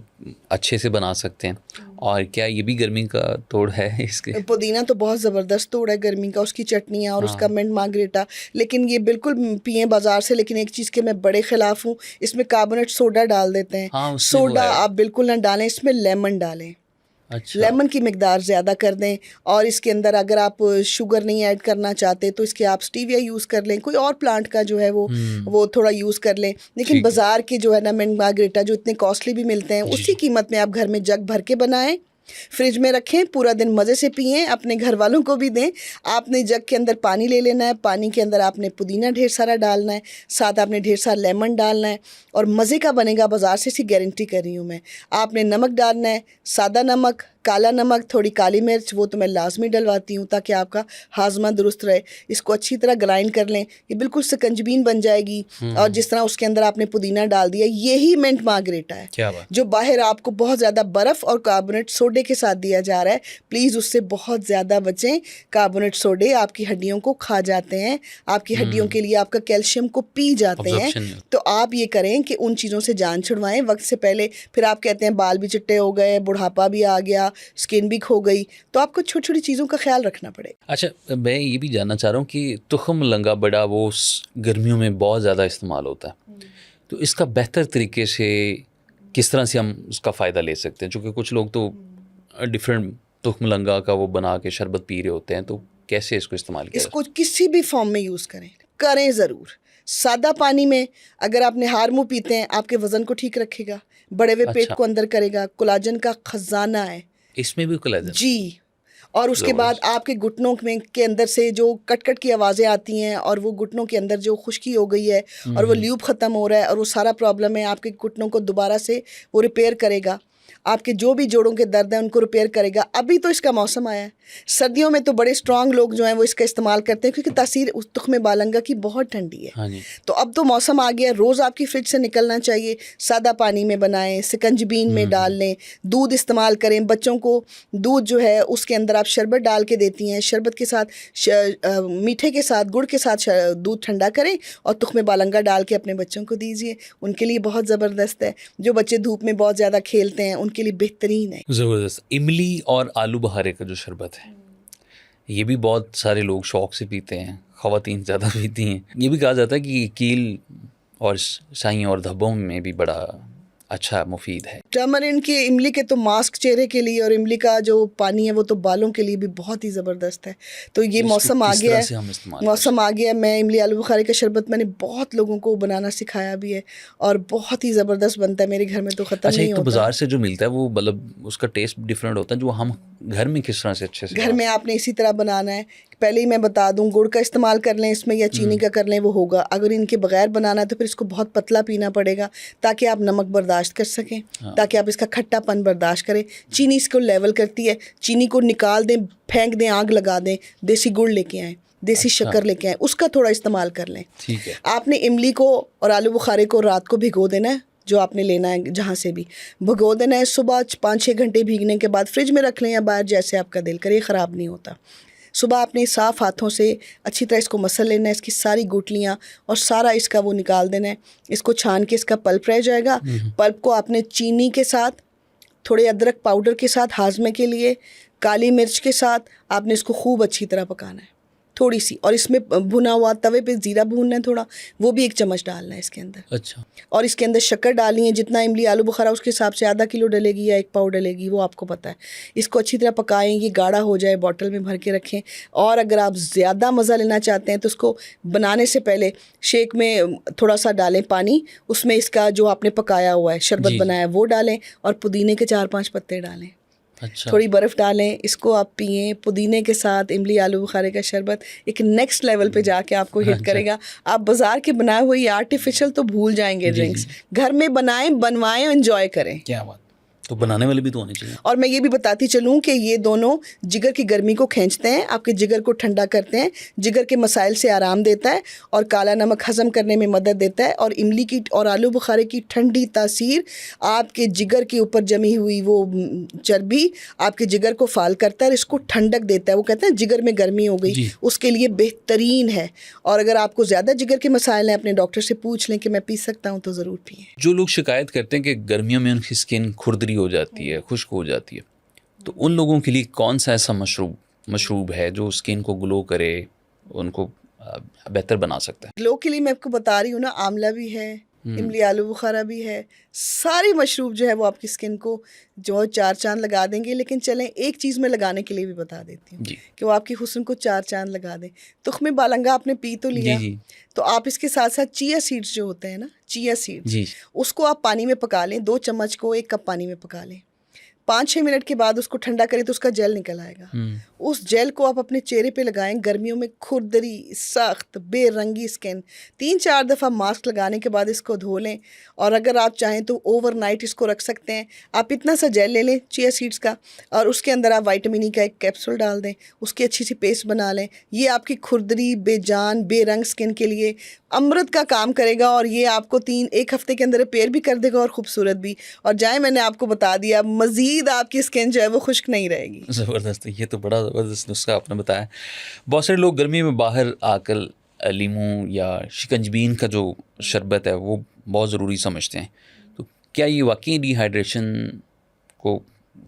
अच्छे से बना सकते हैं और क्या ये भी गर्मी का तोड़ है इसके? पुदीना तो बहुत ज़बरदस्त तोड़ है गर्मी का, उसकी चटनियाँ और उसका मिंट मार्गरीटा, लेकिन ये बिल्कुल पिए बाज़ार से। लेकिन एक चीज़ के मैं बड़े ख़िलाफ़ हूँ, इसमें कार्बोनेट सोडा डाल देते हैं। हाँ, उसमें वो सोडा है। आप बिल्कुल ना डालें, इसमें लेमन डालें। अच्छा। लेमन की मिकदार ज़्यादा कर दें और इसके अंदर अगर आप शुगर नहीं ऐड करना चाहते तो इसके आप स्टीविया यूज़ कर लें, कोई और प्लांट का जो है वो थोड़ा यूज़ कर लें। लेकिन ठीक है। बाज़ार के जो है ना मिंट मार्गरीटा जो इतने कॉस्टली भी मिलते हैं, जी। उसी कीमत में आप घर में जग भर के बनाएं, फ्रिज में रखें, पूरा दिन मज़े से पिएं, अपने घर वालों को भी दें। आपने जग के अंदर पानी ले लेना है, पानी के अंदर आपने पुदीना ढेर सारा डालना है, साथ आपने ढेर सारा लेमन डालना है और मज़े का बनेगा, बाज़ार से इसकी गारंटी कर रही हूँ मैं। आपने नमक डालना है, सादा नमक, काला नमक, थोड़ी काली मिर्च, वो तो मैं लाजमी डलवाती हूँ ताकि आपका हाजमा दुरुस्त रहे। इसको अच्छी तरह ग्राइंड कर लें, ये बिल्कुल सकंजबीन बन जाएगी। और जिस तरह उसके अंदर आपने पुदीना डाल दिया, यही मिंट मार्गरीटा है। क्या बात। जो बाहर आपको बहुत ज़्यादा बर्फ़ और कार्बोनेट सोडे के साथ दिया जा रहा है, प्लीज़ उससे बहुत ज़्यादा बचें। कार्बोनेट सोडे आपकी हड्डियों को खा जाते हैं, आपकी हड्डियों के लिए आपका कैल्शियम को पी जाते हैं। Absorption नहीं होता। तो आप ये करें कि उन चीज़ों से जान छुड़वाएं वक्त से पहले। फिर आप कहते हैं बाल भी चिट्टे हो गए, बुढ़ापा भी आ गया, स्किन भी खो गई, तो आपको छोटी छोटी चीज़ों का ख्याल रखना पड़ेगा। अच्छा, मैं ये भी जानना चाह रहा हूँ कि तुखम लंगा बड़ा वो गर्मियों में बहुत ज़्यादा इस्तेमाल होता है, तो इसका बेहतर तरीके से किस तरह से हम उसका फ़ायदा ले सकते हैं? क्योंकि कुछ लोग तो डिफरेंट तुखम लंगा का वो बना के शरबत पी रहे होते हैं, तो कैसे इसको इस्तेमाल किया? इसको किसी भी फॉर्म में यूज़ करें ज़रूर। सादा पानी में अगर आप निहार मुँह पीते हैं, आपके वज़न को ठीक रखेगा, बड़े हुए पेट अच्छा। को अंदर करेगा, कोलाजन का खजाना है इसमें भी कोलेजन? जी। और उसके बाद आपके घुटनों में के अंदर से जो कट कट की आवाज़ें आती हैं और वो घुटनों के अंदर जो खुश्की हो गई है और वो ल्यूब ख़त्म हो रहा है और वो सारा प्रॉब्लम है, आपके घुटनों को दोबारा से वो रिपेयर करेगा। आपके जो भी जोड़ों के दर्द हैं उनको रिपेयर करेगा। अभी तो इसका मौसम आया है, सर्दियों में तो बड़े स्ट्रॉन्ग लोग जो हैं वो इसका इस्तेमाल करते हैं क्योंकि तासीर उस तुख्मे बालंगा की बहुत ठंडी है। हाँ जी। तो अब तो मौसम आ गया, रोज़ आपकी फ्रिज से निकलना चाहिए। सादा पानी में बनाएं, सिकंजबीन में डाल लें, दूध इस्तेमाल करें। बच्चों को दूध जो है उसके अंदर आप शरबत डाल के देती हैं, शरबत के साथ मीठे के साथ गुड़ के साथ दूध ठंडा करें और तुख्मे बालंगा डाल के अपने बच्चों को दीजिए, उनके लिए बहुत ज़बरदस्त है। जो बच्चे धूप में बहुत ज़्यादा खेलते हैं उनके लिए बेहतरीन है। ज़बरदस्त। इमली और आलू बहारे का जो शरबत है, ये भी बहुत सारे लोग शौक से पीते हैं, ख़वातीन ज़्यादा पीती हैं। ये भी कहा जाता है कि कील और शाही और धब्बों में भी बड़ा अच्छा मुफीद है। टर्मरिन के, इमली के तो मास्क चेहरे के लिए और इमली का जो पानी है वो तो बालों के लिए भी बहुत ही ज़बरदस्त है। तो ये तो मौसम आ किस गया तरह है, से हम इस्तेमाल मौसम आ गया है। मैं इमली आलू बुखारे का शरबत मैंने बहुत लोगों को बनाना सिखाया भी है और बहुत ही ज़बरदस्त बनता है। मेरे घर में तो ख़त्म अच्छा, नहीं एक तो होता। बाज़ार से जो मिलता है वो मतलब उसका टेस्ट डिफरेंट होता है, जो हम घर में किस तरह से अच्छे से घर में आपने इसी तरह बनाना है। पहले ही मैं बता दूं, गुड़ का इस्तेमाल कर लें इसमें या चीनी का कर लें, वो होगा। अगर इनके बगैर बनाना है तो फिर इसको बहुत पतला पीना पड़ेगा ताकि आप नमक बर्दाश्त कर सकें, ताकि आप इसका खट्टापन बर्दाश्त करें। चीनी इसको लेवल करती है, चीनी को निकाल दें, फेंक दें, आग लगा दें, देसी गुड़ लेके आएँ, देसी शक्कर लेके आएँ, उसका थोड़ा इस्तेमाल कर लें। ठीक है। आपने इमली को और आलू बुखारे को रात को भिगो देना है जो आपने लेना है जहाँ से भी, भिगो देना है सुबह 5-6 घंटे भीगने के बाद फ्रिज में रख लें या बाहर, जैसे आपका दिल करे, ख़राब नहीं होता। सुबह आपने साफ़ हाथों से अच्छी तरह इसको मसल लेना है, इसकी सारी गुठलियाँ और सारा इसका वो निकाल देना है। इसको छान के इसका पल्प रह जाएगा। पल्प को आपने चीनी के साथ, थोड़े अदरक पाउडर के साथ हाजमे के लिए, काली मिर्च के साथ आपने इसको खूब अच्छी तरह पकाना है, थोड़ी सी। और इसमें भुना हुआ तवे पे ज़ीरा भूनना है थोड़ा, वो भी 1 चम्मच डालना है इसके अंदर। अच्छा। और इसके अंदर शक्कर डालनी है, जितना इमली आलू बुखारा उसके हिसाब से आधा किलो डलेगी या 1 पाव डलेगी, वो आपको पता है। इसको अच्छी तरह पकाएं, ये गाढ़ा हो जाए, बॉटल में भर के रखें। और अगर आप ज़्यादा मज़ा लेना चाहते हैं तो उसको बनाने से पहले शेक में थोड़ा सा डालें पानी, उसमें इसका जो आपने पकाया हुआ है शरबत बनाया वो डालें और पुदीने के 4-5 पत्ते डालें। अच्छा। थोड़ी बर्फ़ डालें, इसको आप पिएं पुदीने के साथ। इमली आलू बुखारे का शरबत एक नेक्स्ट लेवल पे जाके आपको हिट करेगा। आप बाज़ार के बनाए हुए ये आर्टिफिशियल तो भूल जाएंगे ड्रिंक्स। घर में बनाएं, बनवाएं, एंजॉय करें। क्या बात। तो बनाने वाले भी तो होने चाहिए। और मैं ये भी बताती चलूँ कि ये दोनों जिगर की गर्मी को खींचते हैं, आपके जिगर को ठंडा करते हैं, जिगर के मसाइल से आराम देता है और काला नमक हज़म करने में मदद देता है। और इमली की और आलू बुखारे की ठंडी तासीर आपके जिगर के ऊपर जमी हुई वो चर्बी आपके जिगर को फाल करता है और इसको ठंडक देता है। वो कहते हैं जिगर में गर्मी हो गई, उसके लिए बेहतरीन है। और अगर आपको ज़्यादा जिगर के मसाइल हैं, अपने डॉक्टर से पूछ लें कि मैं पी सकता हूँ, तो ज़रूर पिएँ। जो लोग शिकायत करते हैं कि गर्मियों में उनकी स्किन खुरदरी हो जाती है, खुश्क हो जाती है, तो उन लोगों के लिए कौन सा ऐसा मशरूब है जो स्किन को ग्लो करे, उनको बेहतर बना सकता है? ग्लो के लिए मैं आपको बता रही हूँ ना, आंवला भी है, इमली आलू बुखारा भी है। सारी मशरूब जो है वो आपकी स्किन को जो 4 चांद लगा देंगे। लेकिन चलें एक चीज़ में लगाने के लिए भी बता देती हूँ कि वो आपकी हुस्न को 4 चांद लगा दें। तुख्मे बालंगा आपने पी तो लिया, तो आप इसके साथ साथ चिया सीड्स जो होते हैं ना, चिया सीड्स, उसको आप पानी में पका लें। 2 चम्मच को 1 कप पानी में पका लें। 5-6 मिनट के बाद उसको ठंडा करें तो उसका जेल निकल आएगा। उस जेल को आप अपने चेहरे पे लगाएं। गर्मियों में खुरदरी, सख्त बेरंगी स्किन, 3-4 दफ़ा मास्क लगाने के बाद इसको धो लें। और अगर आप चाहें तो ओवरनाइट इसको रख सकते हैं। आप इतना सा जेल ले लें चिया सीड्स का और उसके अंदर आप विटामिन ई का 1 कैप्सूल डाल दें, उसकी अच्छी सी पेस्ट बना लें। ये आपकी खुरदरी, बेजान, बेरंग स्किन के लिए अमृत का काम करेगा और ये आपको 1 हफ्ते के अंदर रिपेयर भी कर देगा और खूबसूरत भी। और जाए मैंने आपको बता दिया, मज़ीद आपकी स्किन जो है वो खुश्क नहीं रहेगी। ज़बरदस्त, ये तो बड़ा ज़बरदस्त नुस्खा आपने बताया। बहुत सारे लोग गर्मी में बाहर आकर लीमू या शिकंजबीन का जो शरबत है वो बहुत ज़रूरी समझते हैं, तो क्या ये वाकई डिहाइड्रेशन को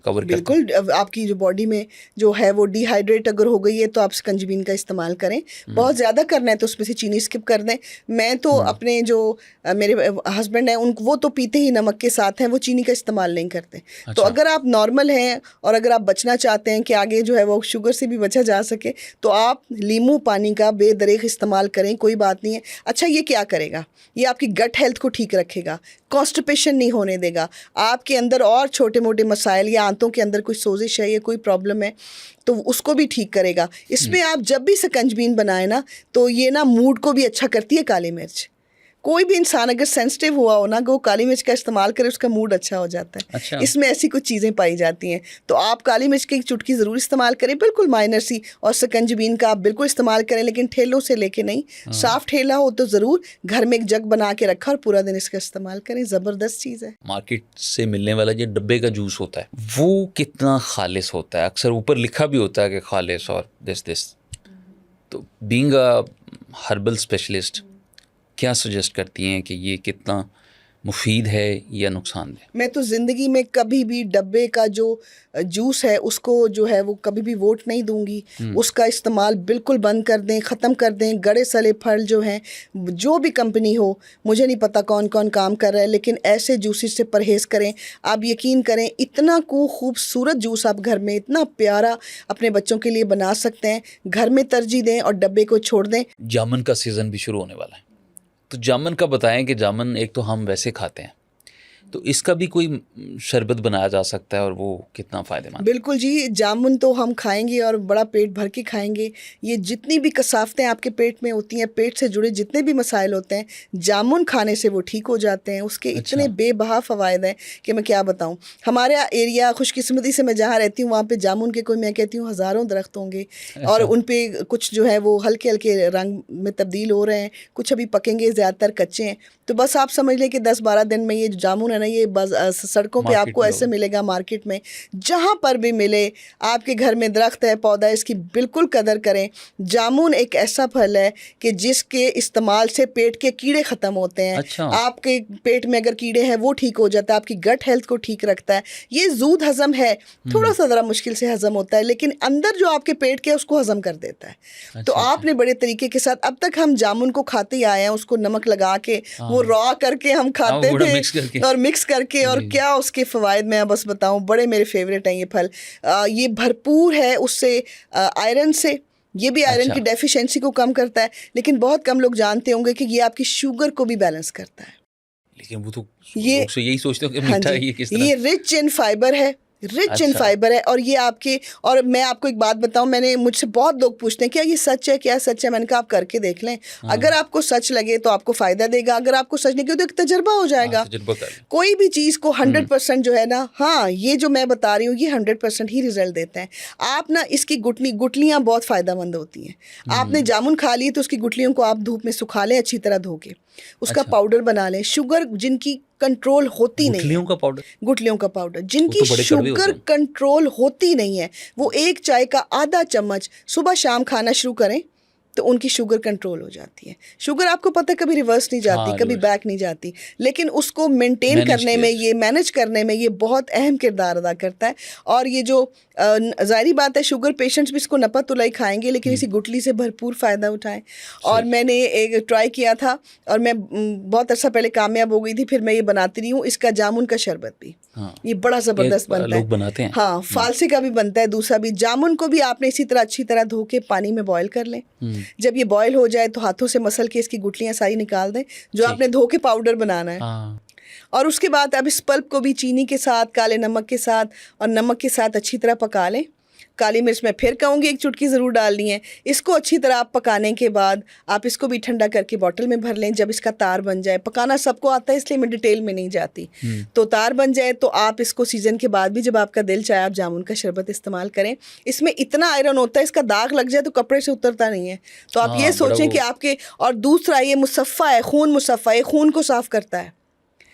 कवर करता है? बिल्कुल। आपकी जो बॉडी में जो है वो डिहाइड्रेट अगर हो गई है तो आप शिकंजबीन का इस्तेमाल करें। बहुत ज़्यादा करना है तो उसमें से चीनी स्किप कर दें। मैं तो अपने जो मेरे हस्बैंड हैं उन वो तो पीते ही नमक के साथ हैं, वो चीनी का इस्तेमाल नहीं करते। तो अगर आप नॉर्मल हैं और अगर आप बचना चाहते हैं कि आगे जो है वो शुगर से भी बचा जा सके, तो आप लीमू पानी का बेदरेख इस्तेमाल करें, कोई बात नहीं है। अच्छा, ये क्या करेगा? ये आपकी गट हेल्थ को ठीक रखेगा, कॉन्स्टिपेशन नहीं होने देगा। आपके अंदर और छोटे मोटे मसाइल या आंतों के अंदर कोई सोजिश है या कोई प्रॉब्लम है तो उसको भी ठीक करेगा। इसमें आप जब भी शिकंजबीन बनाए ना, तो ये ना मूड को भी अच्छा करती है काली मिर्च। कोई भी इंसान अगर सेंसिटिव हुआ हो ना, वो काली मिर्च का इस्तेमाल करे, उसका मूड अच्छा हो जाता है। अच्छा। इसमें ऐसी कुछ चीज़ें पाई जाती हैं, तो आप काली मिर्च की एक चुटकी ज़रूर इस्तेमाल करें, बिल्कुल माइनर सी। और शिकंजबीन का आप बिल्कुल इस्तेमाल करें, लेकिन ठेलों से लेके नहीं। साफ ठेला हो तो ज़रूर घर में एक जग बना के रखा और पूरा दिन इसका इस्तेमाल करें। ज़बरदस्त चीज़ है। मार्केट से मिलने वाला जो डब्बे का जूस होता है वो कितना खालिस होता है? अक्सर ऊपर लिखा भी होता है कि खालिस और दिस। तो बीइंग अ हर्बल स्पेशलिस्ट क्या सजेस्ट करती हैं कि ये कितना मुफीद है या नुकसानदेह? मैं तो ज़िंदगी में कभी भी डब्बे का जो जूस है उसको जो है वो कभी भी वोट नहीं दूंगी। उसका इस्तेमाल बिल्कुल बंद कर दें, ख़त्म कर दें। गड़े सले फल जो हैं, जो भी कंपनी हो, मुझे नहीं पता कौन कौन काम कर रहा है, लेकिन ऐसे जूसेस से परहेज़ करें। आप यकीन करें, इतना खूबसूरत जूस आप घर में इतना प्यारा अपने बच्चों के लिए बना सकते हैं। घर में तरजीह दें और डब्बे को छोड़ दें। जामुन का सीज़न भी शुरू होने वाला है, तो जामुन का बताएं कि जामुन एक तो हम वैसे खाते हैं, तो इसका भी कोई शरबत बनाया जा सकता है और वो कितना फ़ायदेमंद? बिल्कुल जी, जामुन तो हम खाएंगे और बड़ा पेट भर के खाएंगे। ये जितनी भी कसावतें आपके पेट में होती हैं, पेट से जुड़े जितने भी मसाइल होते हैं, जामुन खाने से वो ठीक हो जाते हैं। उसके इतने अच्छा। बेबहा फ़वाइद हैं कि मैं क्या बताऊं। हमारे एरिया खुशकिस्मती से मैं जहाँ रहती हूँ वहाँ पे जामुन के कोई मैं कहती हूँ हज़ारों दरख्त होंगे और अच्छा। उन पे कुछ जो है वो हल्के हल्के रंग में तब्दील हो रहे हैं, कुछ अभी पकेंगे, ज़्यादातर कच्चे हैं। तो बस आप समझ लें कि 10-12 दिन में ये जो जामुन है ना, ये सड़कों पे मार्केट आपको में ऐसे होगा। मिलेगा, मार्केट में जहाँ पर भी मिले। आपके घर में दरख्त है, पौधा है, इसकी बिल्कुल कदर करें। जामुन एक ऐसा फल है कि जिसके इस्तेमाल से पेट के कीड़े ख़त्म होते हैं। अच्छा। आपके पेट में अगर कीड़े हैं वो ठीक हो जाता है, आपकी गट हेल्थ को ठीक रखता है। ये जूद हज़म है, थोड़ा सा ज़रा मुश्किल से हज़म होता है, लेकिन अंदर जो आपके पेट के है उसको हज़म कर देता है। तो अच्छा, अच्छा। आपने बड़े तरीके के साथ, अब तक हम जामुन को खाते ही आए हैं, उसको नमक लगा के वो हाँ। रॉ करके हम हाँ, खाते वो बड़ा थे मिक्स करके। और मिक्स करके, और जी। क्या उसके फ़वाइद मैं बस बताऊं, बड़े मेरे फेवरेट हैं ये फल। ये भरपूर है उससे, आयरन से। ये भी आयरन अच्छा। की डेफिशिएंसी को कम करता है, लेकिन बहुत कम लोग जानते होंगे कि ये आपकी शुगर को भी बैलेंस करता है। लेकिन वो तो ये लोग तो यही सोचते हो कि हाँ मीठा जी, है, ये किस तरह? ये रिच इन फाइबर है, रिच इन अच्छा। फाइबर है। और ये आपके, और मैं आपको एक बात बताऊं, मैंने, मुझसे बहुत लोग पूछते हैं क्या ये सच है, क्या सच है। मैंने कहा आप करके देख लें, हाँ। अगर आपको सच लगे तो आपको फ़ायदा देगा, अगर आपको सच नहीं लगे तो एक तजर्बा हो हाँ, जाएगा। तजुर्बा कर लें। कोई भी चीज़ को 100% जो है ना, हाँ ये जो मैं बता रही हूँ ये 100% ही रिजल्ट देता है। आप ना इसकी गुठलियाँ बहुत फ़ायदेमंद होती हैं। आपने जामुन खा ली तो उसकी गुठलियों को आप धूप में सुखा लें अच्छी तरह धो के, उसका अच्छा। पाउडर बना लें। शुगर जिनकी कंट्रोल होती नहीं है, गुठलियों का पाउडर? गुठलियों का पाउडर, वो जिनकी तो बड़े कड़वे होते शुगर हैं। कंट्रोल होती नहीं है, वो एक चाय का आधा चम्मच सुबह शाम खाना शुरू करें तो उनकी शुगर कंट्रोल हो जाती है। शुगर आपको पता है कभी रिवर्स नहीं जाती, हाँ, कभी रिवर्स बैक नहीं जाती, लेकिन उसको मेंटेन मैनेज करने किया में, जाए। ये मैनेज करने में ये बहुत अहम किरदार अदा करता है। और ये जो ज़ाहिरी बात है, शुगर पेशेंट्स भी इसको नपा तुलाई खाएंगे, लेकिन इसी गुठली से भरपूर फ़ायदा उठाएं। और सही। मैंने एक ट्राई किया था और मैं बहुत अर्सा पहले कामयाब हो गई थी, फिर मैं ये बनाती रही हूँ, इसका जामुन का शरबत भी। हाँ, ये बड़ा ज़बरदस्त बनता लोग है। बनाते हैं। हाँ, फालसे का भी बनता है, दूसरा भी। जामुन को भी आपने इसी तरह अच्छी तरह धो के पानी में बॉयल कर लें। जब ये बॉयल हो जाए तो हाथों से मसल के इसकी गुठलियाँ सारी निकाल दें, जो ठीक। आपने धो के पाउडर बनाना है। हाँ। और उसके बाद अब इस पल्प को भी चीनी के साथ, काले नमक के साथ और नमक के साथ अच्छी तरह पका लें। काली मिर्च मैं फिर कहूँगी एक चुटकी ज़रूर डालनी है। इसको अच्छी तरह आप पकाने के बाद आप इसको भी ठंडा करके बॉटल में भर लें। जब इसका तार बन जाए, पकाना सबको आता है इसलिए मैं डिटेल में नहीं जाती, तो तार बन जाए तो आप इसको सीज़न के बाद भी जब आपका दिल चाहे आप जामुन का शरबत इस्तेमाल करें। इसमें इतना आयरन होता है, इसका दाग लग जाए तो कपड़े से उतरता नहीं है। तो आप ये हाँ, बड़ा सोचें वो। कि आपके, और दूसरा ये मुसफ़्फ़ा है, खून मुसफ़्फ़ा है, खून को साफ़ करता है।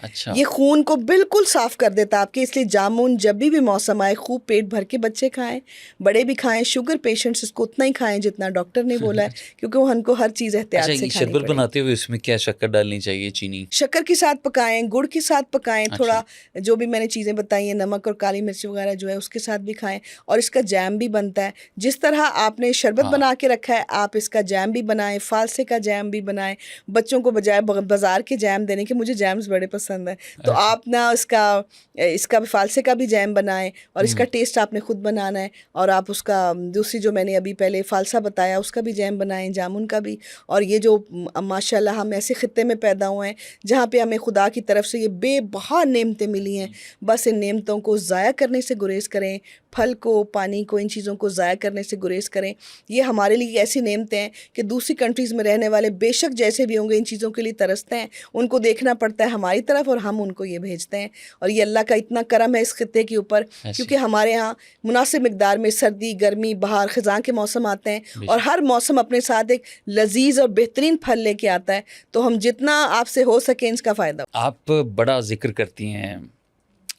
अच्छा। ये खून को बिल्कुल साफ़ कर देता है आपके, इसलिए जामुन जब भी मौसम आए खूब पेट भर के बच्चे खाएं, बड़े भी खाएं। शुगर पेशेंट्स इसको उतना ही खाएं जितना डॉक्टर ने बोला है, क्योंकि वो उनको हर चीज़ अच्छा, एहतियात से ये खानी शरबत पड़ेगी। बनाते हुए इसमें क्या शक्कर डालनी चाहिए, चीनी? शक्कर के साथ पकाएं, गुड़ के साथ पकाएं, अच्छा। थोड़ा जो भी मैंने चीज़ें बताई हैं, नमक और काली मिर्च वगैरह जो है उसके साथ भी खाएं। और इसका जैम भी बनता है, जिस तरह आपने शरबत हाँ। बना के रखा है आप इसका जैम भी बनाएं, फालसे का जैम भी बनाएं। बच्चों को बजाय बाज़ार के जैम देने के, मुझे जैम्स बड़े पसंद हैं, तो अच्छा। आप ना इसका इसका फालसे का भी जैम बनाएं और इसका टेस्ट आपने खुद बनाना है। और आप उसका दूसरी जो मैंने अभी पहले फालसा बताया उसका भी जैम बनाएं, जामुन का भी। और ये जो माशाल्लाह हम ऐसे ख़ित्ते में पैदा हुए हैं जहाँ पे हमें खुदा की तरफ से ये बेबहा नेमतें मिली हैं, बस इन नेमतों को ज़ाया करने से गुरेज करें। फल को, पानी को, इन चीज़ों को ज़ाया करने से गुरेज करें। ये हमारे लिए ऐसी नेमतें हैं कि दूसरी कंट्रीज़ में रहने वाले बेशक जैसे भी होंगे इन चीज़ों के लिए तरसते हैं, उनको देखना पड़ता है हमारी तरफ और हम उनको ये भेजते हैं। और ये अल्लाह का इतना करम है इस खित्ते के ऊपर, क्योंकि हमारे यहाँ मुनासिब मिकदार में सर्दी, गर्मी, बहार, ख़ज़ां के मौसम आते हैं और हर मौसम अपने साथ एक लजीज और बेहतरीन फल लेके आता है। तो हम जितना आपसे हो सके इसका फ़ायदा। आप बड़ा जिक्र करती हैं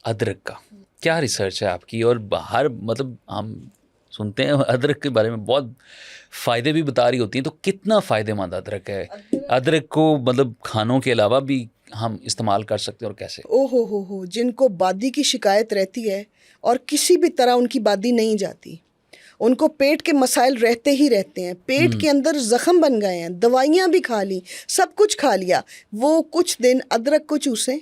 अदरक का, क्या रिसर्च है आपकी? और बाहर मतलब हम सुनते हैं अदरक के बारे में बहुत फ़ायदे भी बता रही होती हैं, तो कितना फ़ायदेमंद अदरक है? अदरक को मतलब खानों के अलावा भी हम इस्तेमाल कर सकते हैं, और कैसे? ओ हो, जिनको बादी की शिकायत रहती है और किसी भी तरह उनकी बादी नहीं जाती, उनको पेट के मसाइल रहते ही रहते हैं, पेट के अंदर ज़ख़म बन गए हैं, दवाइयाँ भी खा ली, सब कुछ खा लिया, वो कुछ दिन अदरक को चूसें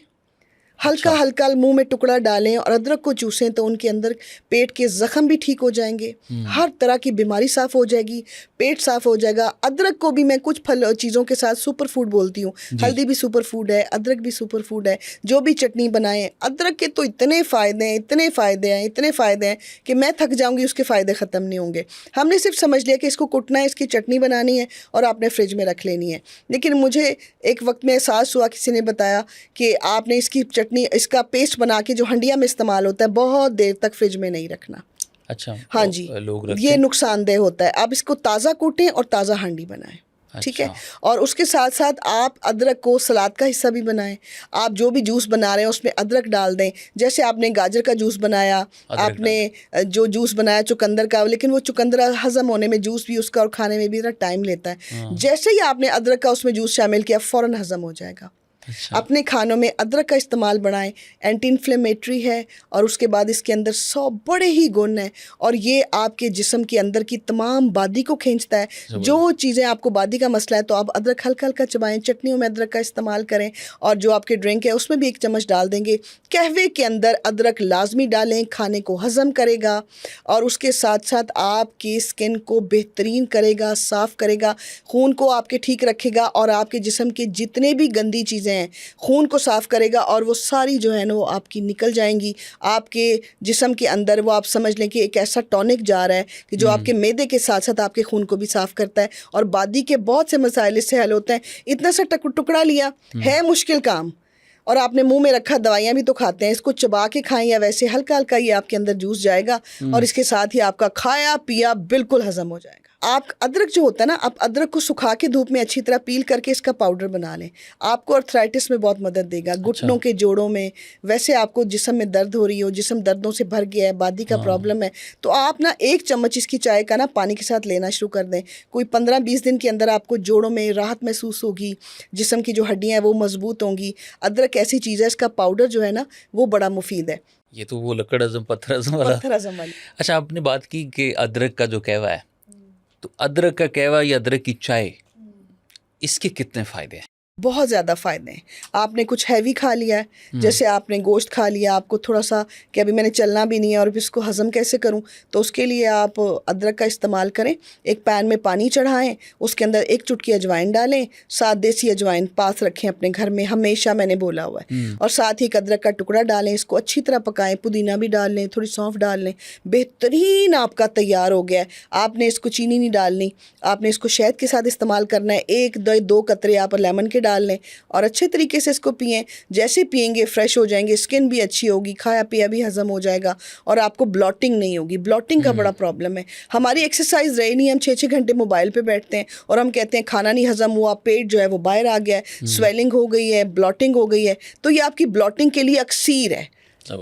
हल्का हल्का मुंह में टुकड़ा डालें और अदरक को चूसें तो उनके अंदर पेट के ज़ख़म भी ठीक हो जाएंगे, हर तरह की बीमारी साफ़ हो जाएगी, पेट साफ़ हो जाएगा। अदरक को भी मैं कुछ फल चीज़ों के साथ सुपर फूड बोलती हूँ। हल्दी भी सुपर फूड है, अदरक भी सुपर फूड है। जो भी चटनी बनाएं, अदरक के तो इतने फ़ायदे हैं, इतने फ़ायदे हैं, इतने फ़ायदे हैं कि मैं थक जाऊँगी, उसके फ़ायदे ख़त्म नहीं होंगे। हमने सिर्फ समझ लिया कि इसको कुटना है, इसकी चटनी बनानी है और आपने फ्रिज में रख लेनी है। लेकिन मुझे एक वक्त में एहसास हुआ, किसी ने बताया कि आपने इसकी चटनी, इसका पेस्ट बना के जो हंडिया में इस्तेमाल होता है, बहुत देर तक फ्रिज में नहीं रखना। अच्छा, हाँ तो जी, लोग रखते ये हैं। नुकसानदेह होता है। आप इसको ताज़ा कूटें और ताज़ा हांडी बनाएं, ठीक है। अच्छा। और उसके साथ साथ आप अदरक को सलाद का हिस्सा भी बनाएं। आप जो भी जूस बना रहे हैं उसमें अदरक डाल दें। जैसे आपने गाजर का जूस बनाया, आपने जो जूस बनाया चुकंदर का, लेकिन वो चुकंदर हज़म होने में, जूस भी उसका और खाने में भी ज़रा टाइम लेता है। जैसे ही आपने अदरक का उसमें जूस शामिल किया, फ़ौरन हज़म हो जाएगा। अच्छा। अपने खानों में अदरक का इस्तेमाल बढ़ाएं। एंटी इन्फ्लेमेटरी है और उसके बाद इसके अंदर 100 बड़े ही गुण हैं और ये आपके जिस्म के अंदर की तमाम बादी को खींचता है। जो चीज़ें आपको बादी का मसला है तो आप अदरक हल्का हल्का चबाएं। चटनियों में अदरक का इस्तेमाल करें और जो आपके ड्रिंक है उसमें भी 1 चम्मच डाल देंगे। कहवे के अंदर अदरक लाजमी डालें, खाने को हज़म करेगा और उसके साथ साथ आपकी स्किन को बेहतरीन करेगा, साफ़ करेगा, खून को आपके ठीक रखेगा और आपके जिस्म के जितने भी गंदी चीज़ें खून को साफ़ करेगा और वो सारी जो है ना वो आपकी निकल जाएंगी। आपके जिस्म के अंदर वो आप समझ लें कि एक ऐसा टॉनिक जा रहा है कि जो आपके मैदे के साथ साथ आपके खून को भी साफ़ करता है और बादी के बहुत से मसाइल इससे हल होते हैं। इतना सा टुकड़ा लिया है, मुश्किल काम, और आपने मुंह में रखा। दवाइयाँ भी तो खाते हैं, इसको चबा के खाएं या वैसे हल्का हल्का ये आपके अंदर जूस जाएगा और इसके साथ ही आपका खाया पिया बिल्कुल हजम हो जाएगा। आप अदरक जो होता है ना, आप अदरक को सुखा के धूप में अच्छी तरह पील करके इसका पाउडर बना लें। आपको अर्थराइटिस में बहुत मदद देगा, घुटनों के जोड़ों में। वैसे आपको जिस्म में दर्द हो रही हो, जिस्म दर्दों से भर गया है, बादी का प्रॉब्लम है, तो आप ना 1 चम्मच इसकी चाय का ना पानी के साथ लेना शुरू कर दें। कोई 15-20 दिन के अंदर आपको जोड़ों में राहत महसूस होगी, जिस्म की जो हड्डियाँ हैं वो मजबूत होंगी। अदरक ऐसी चीज़ है, इसका पाउडर जो है ना वो बड़ा मुफीद है। ये तो वो लकड़ हज़म पत्थर हज़म वाला। पत्थर हज़म वाली। अच्छा, आपने बात की कि अदरक का जो कहवा है, तो अदरक का कहवा या अदरक की चाय, इसके कितने फ़ायदे हैं? बहुत ज़्यादा फ़ायदे हैं। आपने कुछ हैवी खा लिया है, जैसे आपने गोश्त खा लिया, आपको थोड़ा सा कि अभी मैंने चलना भी नहीं है और फिर इसको हज़म कैसे करूं, तो उसके लिए आप अदरक का इस्तेमाल करें। एक पैन में पानी चढ़ाएं, उसके अंदर 1 चुटकी अजवाइन डालें, 7 देसी अजवाइन पास रखें अपने घर में, हमेशा मैंने बोला हुआ है, और साथ ही एक अदरक का टुकड़ा डालें। इसको अच्छी तरह पकाएं, पुदीना भी डाल लें, थोड़ी सौंफ डाल लें। बेहतरीन आपका तैयार हो गया है। आपने इसको चीनी नहीं डालनी, आपने इसको शहद के साथ इस्तेमाल करना है। 1-2 कतरे आप लेमन के डाल लें और अच्छे तरीके से इसको पिएं। जैसे पिएंगे फ्रेश हो जाएंगे, स्किन भी अच्छी होगी, खाया पिया भी हजम हो जाएगा और आपको ब्लॉटिंग नहीं होगी। ब्लॉटिंग का बड़ा प्रॉब्लम है। हमारी एक्सरसाइज रही नहीं, हम 6-6 घंटे मोबाइल पे बैठते हैं और हम कहते हैं खाना नहीं हजम हुआ, पेट जो है वो बाहर आ गया है, स्वेलिंग हो गई है, ब्लॉटिंग हो गई है। तो ये आपकी ब्लॉटिंग के लिए अक्सीर है,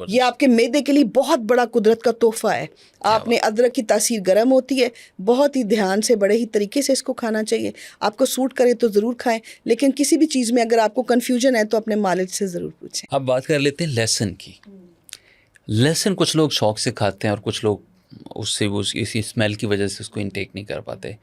ये आपके मैदे के लिए बहुत बड़ा कुदरत का तोहफा है। आपने अदरक की तासीर गर्म होती है, बहुत ही ध्यान से बड़े ही तरीके से इसको खाना चाहिए। आपको सूट करे तो ज़रूर खाएं, लेकिन किसी भी चीज़ में अगर आपको कन्फ्यूजन है तो अपने मालिक से ज़रूर पूछें। अब बात कर लेते हैं लहसुन की। लहसुन कुछ लोग शौक से खाते हैं और कुछ लोग उससे वो इसी स्मेल की वजह से उसको इनटेक नहीं कर पाते।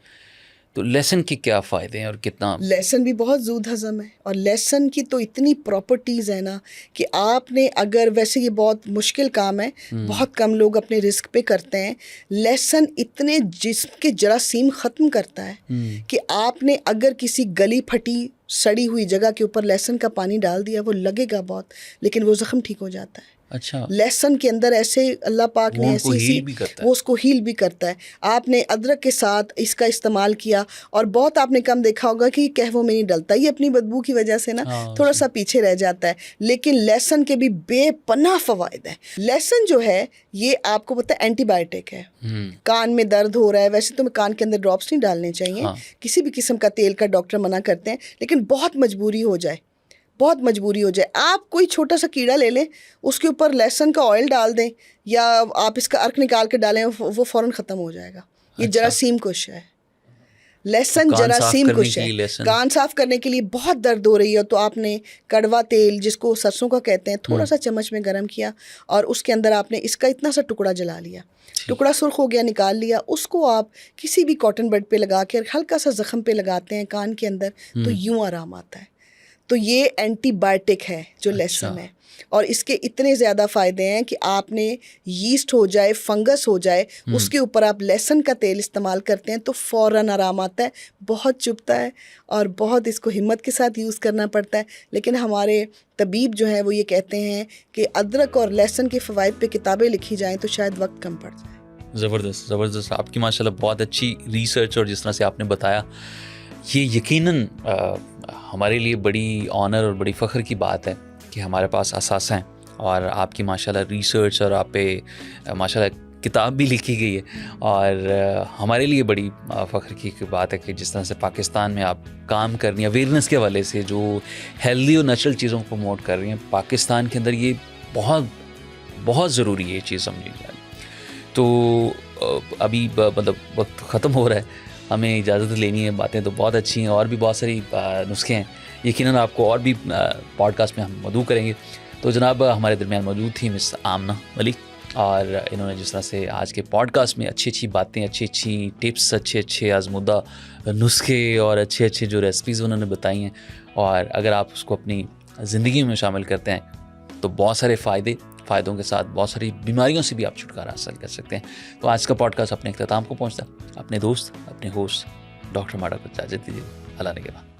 तो लहसुन के क्या फ़ायदे हैं और कितना? लहसुन भी बहुत ज़ूद हज़म है और लहसुन की तो इतनी प्रॉपर्टीज़ है ना कि आपने अगर, वैसे ये बहुत मुश्किल काम है, बहुत कम लोग अपने रिस्क पे करते हैं। लहसुन इतने जिस्म के जरासीम ख़त्म करता है कि आपने अगर किसी गली फटी सड़ी हुई जगह के ऊपर लहसुन का पानी डाल दिया, वो लगेगा बहुत, लेकिन वो ज़ख्म ठीक हो जाता है। अच्छा, लहसुन के अंदर ऐसे अल्लाह पाक ने ऐसी वो उसको हील भी करता है। आपने अदरक के साथ इसका इस्तेमाल किया और बहुत आपने कम देखा होगा कि कहवों में नहीं डलता, ये अपनी बदबू की वजह से ना थोड़ा सा पीछे रह जाता है, लेकिन लहसुन के भी बेपनाह फ़वाइद हैं। लहसुन जो है ये आपको पता है एंटीबायोटिक है। कान में दर्द हो रहा है, वैसे तो कान के अंदर ड्रॉप्स नहीं डालने चाहिए, किसी भी किस्म का तेल का डॉक्टर मना करते हैं, लेकिन बहुत मजबूरी हो जाए, बहुत मजबूरी हो जाए, आप कोई छोटा सा कीड़ा ले लें, उसके ऊपर लहसुन का ऑयल डाल दें या आप इसका अर्क निकाल के डालें, वो फ़ौरन ख़त्म हो जाएगा। ये जरासीम कुश है, लहसुन जरासीम कुश है। कान साफ़ करने के लिए बहुत दर्द हो रही है तो आपने कड़वा तेल, जिसको सरसों का कहते हैं, थोड़ा सा चम्मच में गर्म किया और उसके अंदर आपने इसका इतना सा टुकड़ा जला लिया, टुकड़ा सुर्ख हो गया, निकाल लिया, उसको आप किसी भी कॉटन बड पे लगा के हल्का सा ज़ख्म पे लगाते हैं कान के अंदर, तो यूँ आराम आता है। तो ये एंटीबायोटिक है जो लहसुन है, और इसके इतने ज़्यादा फ़ायदे हैं कि आपने यीस्ट हो जाए, फंगस हो जाए, उसके ऊपर आप लहसुन का तेल इस्तेमाल करते हैं तो फ़ौरन आराम आता है। बहुत चुभता है और बहुत इसको हिम्मत के साथ यूज़ करना पड़ता है, लेकिन हमारे तबीब जो हैं वो ये कहते हैं कि अदरक और लहसुन के फ़वाइद पे किताबें लिखी जाएँ तो शायद वक्त कम पड़ जाए। ज़बरदस्त ज़बरदस्त, आपकी माशाल्लाह बहुत अच्छी रिसर्च, और जिस तरह से आपने बताया ये यकीनन हमारे लिए बड़ी ऑनर और बड़ी फ़ख्र की बात है कि हमारे पास असासा हैं, और आपकी माशाल्लाह रिसर्च और आप पे माशाल्लाह किताब भी लिखी गई है, और हमारे लिए बड़ी फ़ख्र की बात है कि जिस तरह से पाकिस्तान में आप काम कर रही हैं अवेयरनेस के हवाले से, जो हेल्दी और नेचुरल चीज़ों को प्रमोट कर रही हैं पाकिस्तान के अंदर, ये बहुत बहुत ज़रूरी है ये चीज़ समझी जाए। तो अभी मतलब वक्त ख़त्म हो रहा है, हमें इजाज़त लेनी है। बातें तो बहुत अच्छी हैं, और भी बहुत सारी नुस्खे हैं, यकीनन आपको और भी पॉडकास्ट में हम मदऊ करेंगे। तो जनाब हमारे दरमियान मौजूद थी मिस आमना मलिक, और इन्होंने जिस तरह से आज के पॉडकास्ट में अच्छी अच्छी बातें, अच्छी अच्छी टिप्स, अच्छे अच्छे आजमुदा नुस्खे और अच्छे अच्छे जो रेसिपीज़ उन्होंने बताई हैं, और अगर आप उसको अपनी ज़िंदगी में शामिल करते हैं तो बहुत सारे फ़ायदों के साथ बहुत सारी बीमारियों से भी आप छुटकारा हासिल कर सकते हैं। तो आज का पॉडकास्ट अपने इख्तिताम को पहुंचता, अपने दोस्त, अपने होस्ट डॉक्टर माडा को इजाज़त दीजिए। अल्लाह ने के बाद।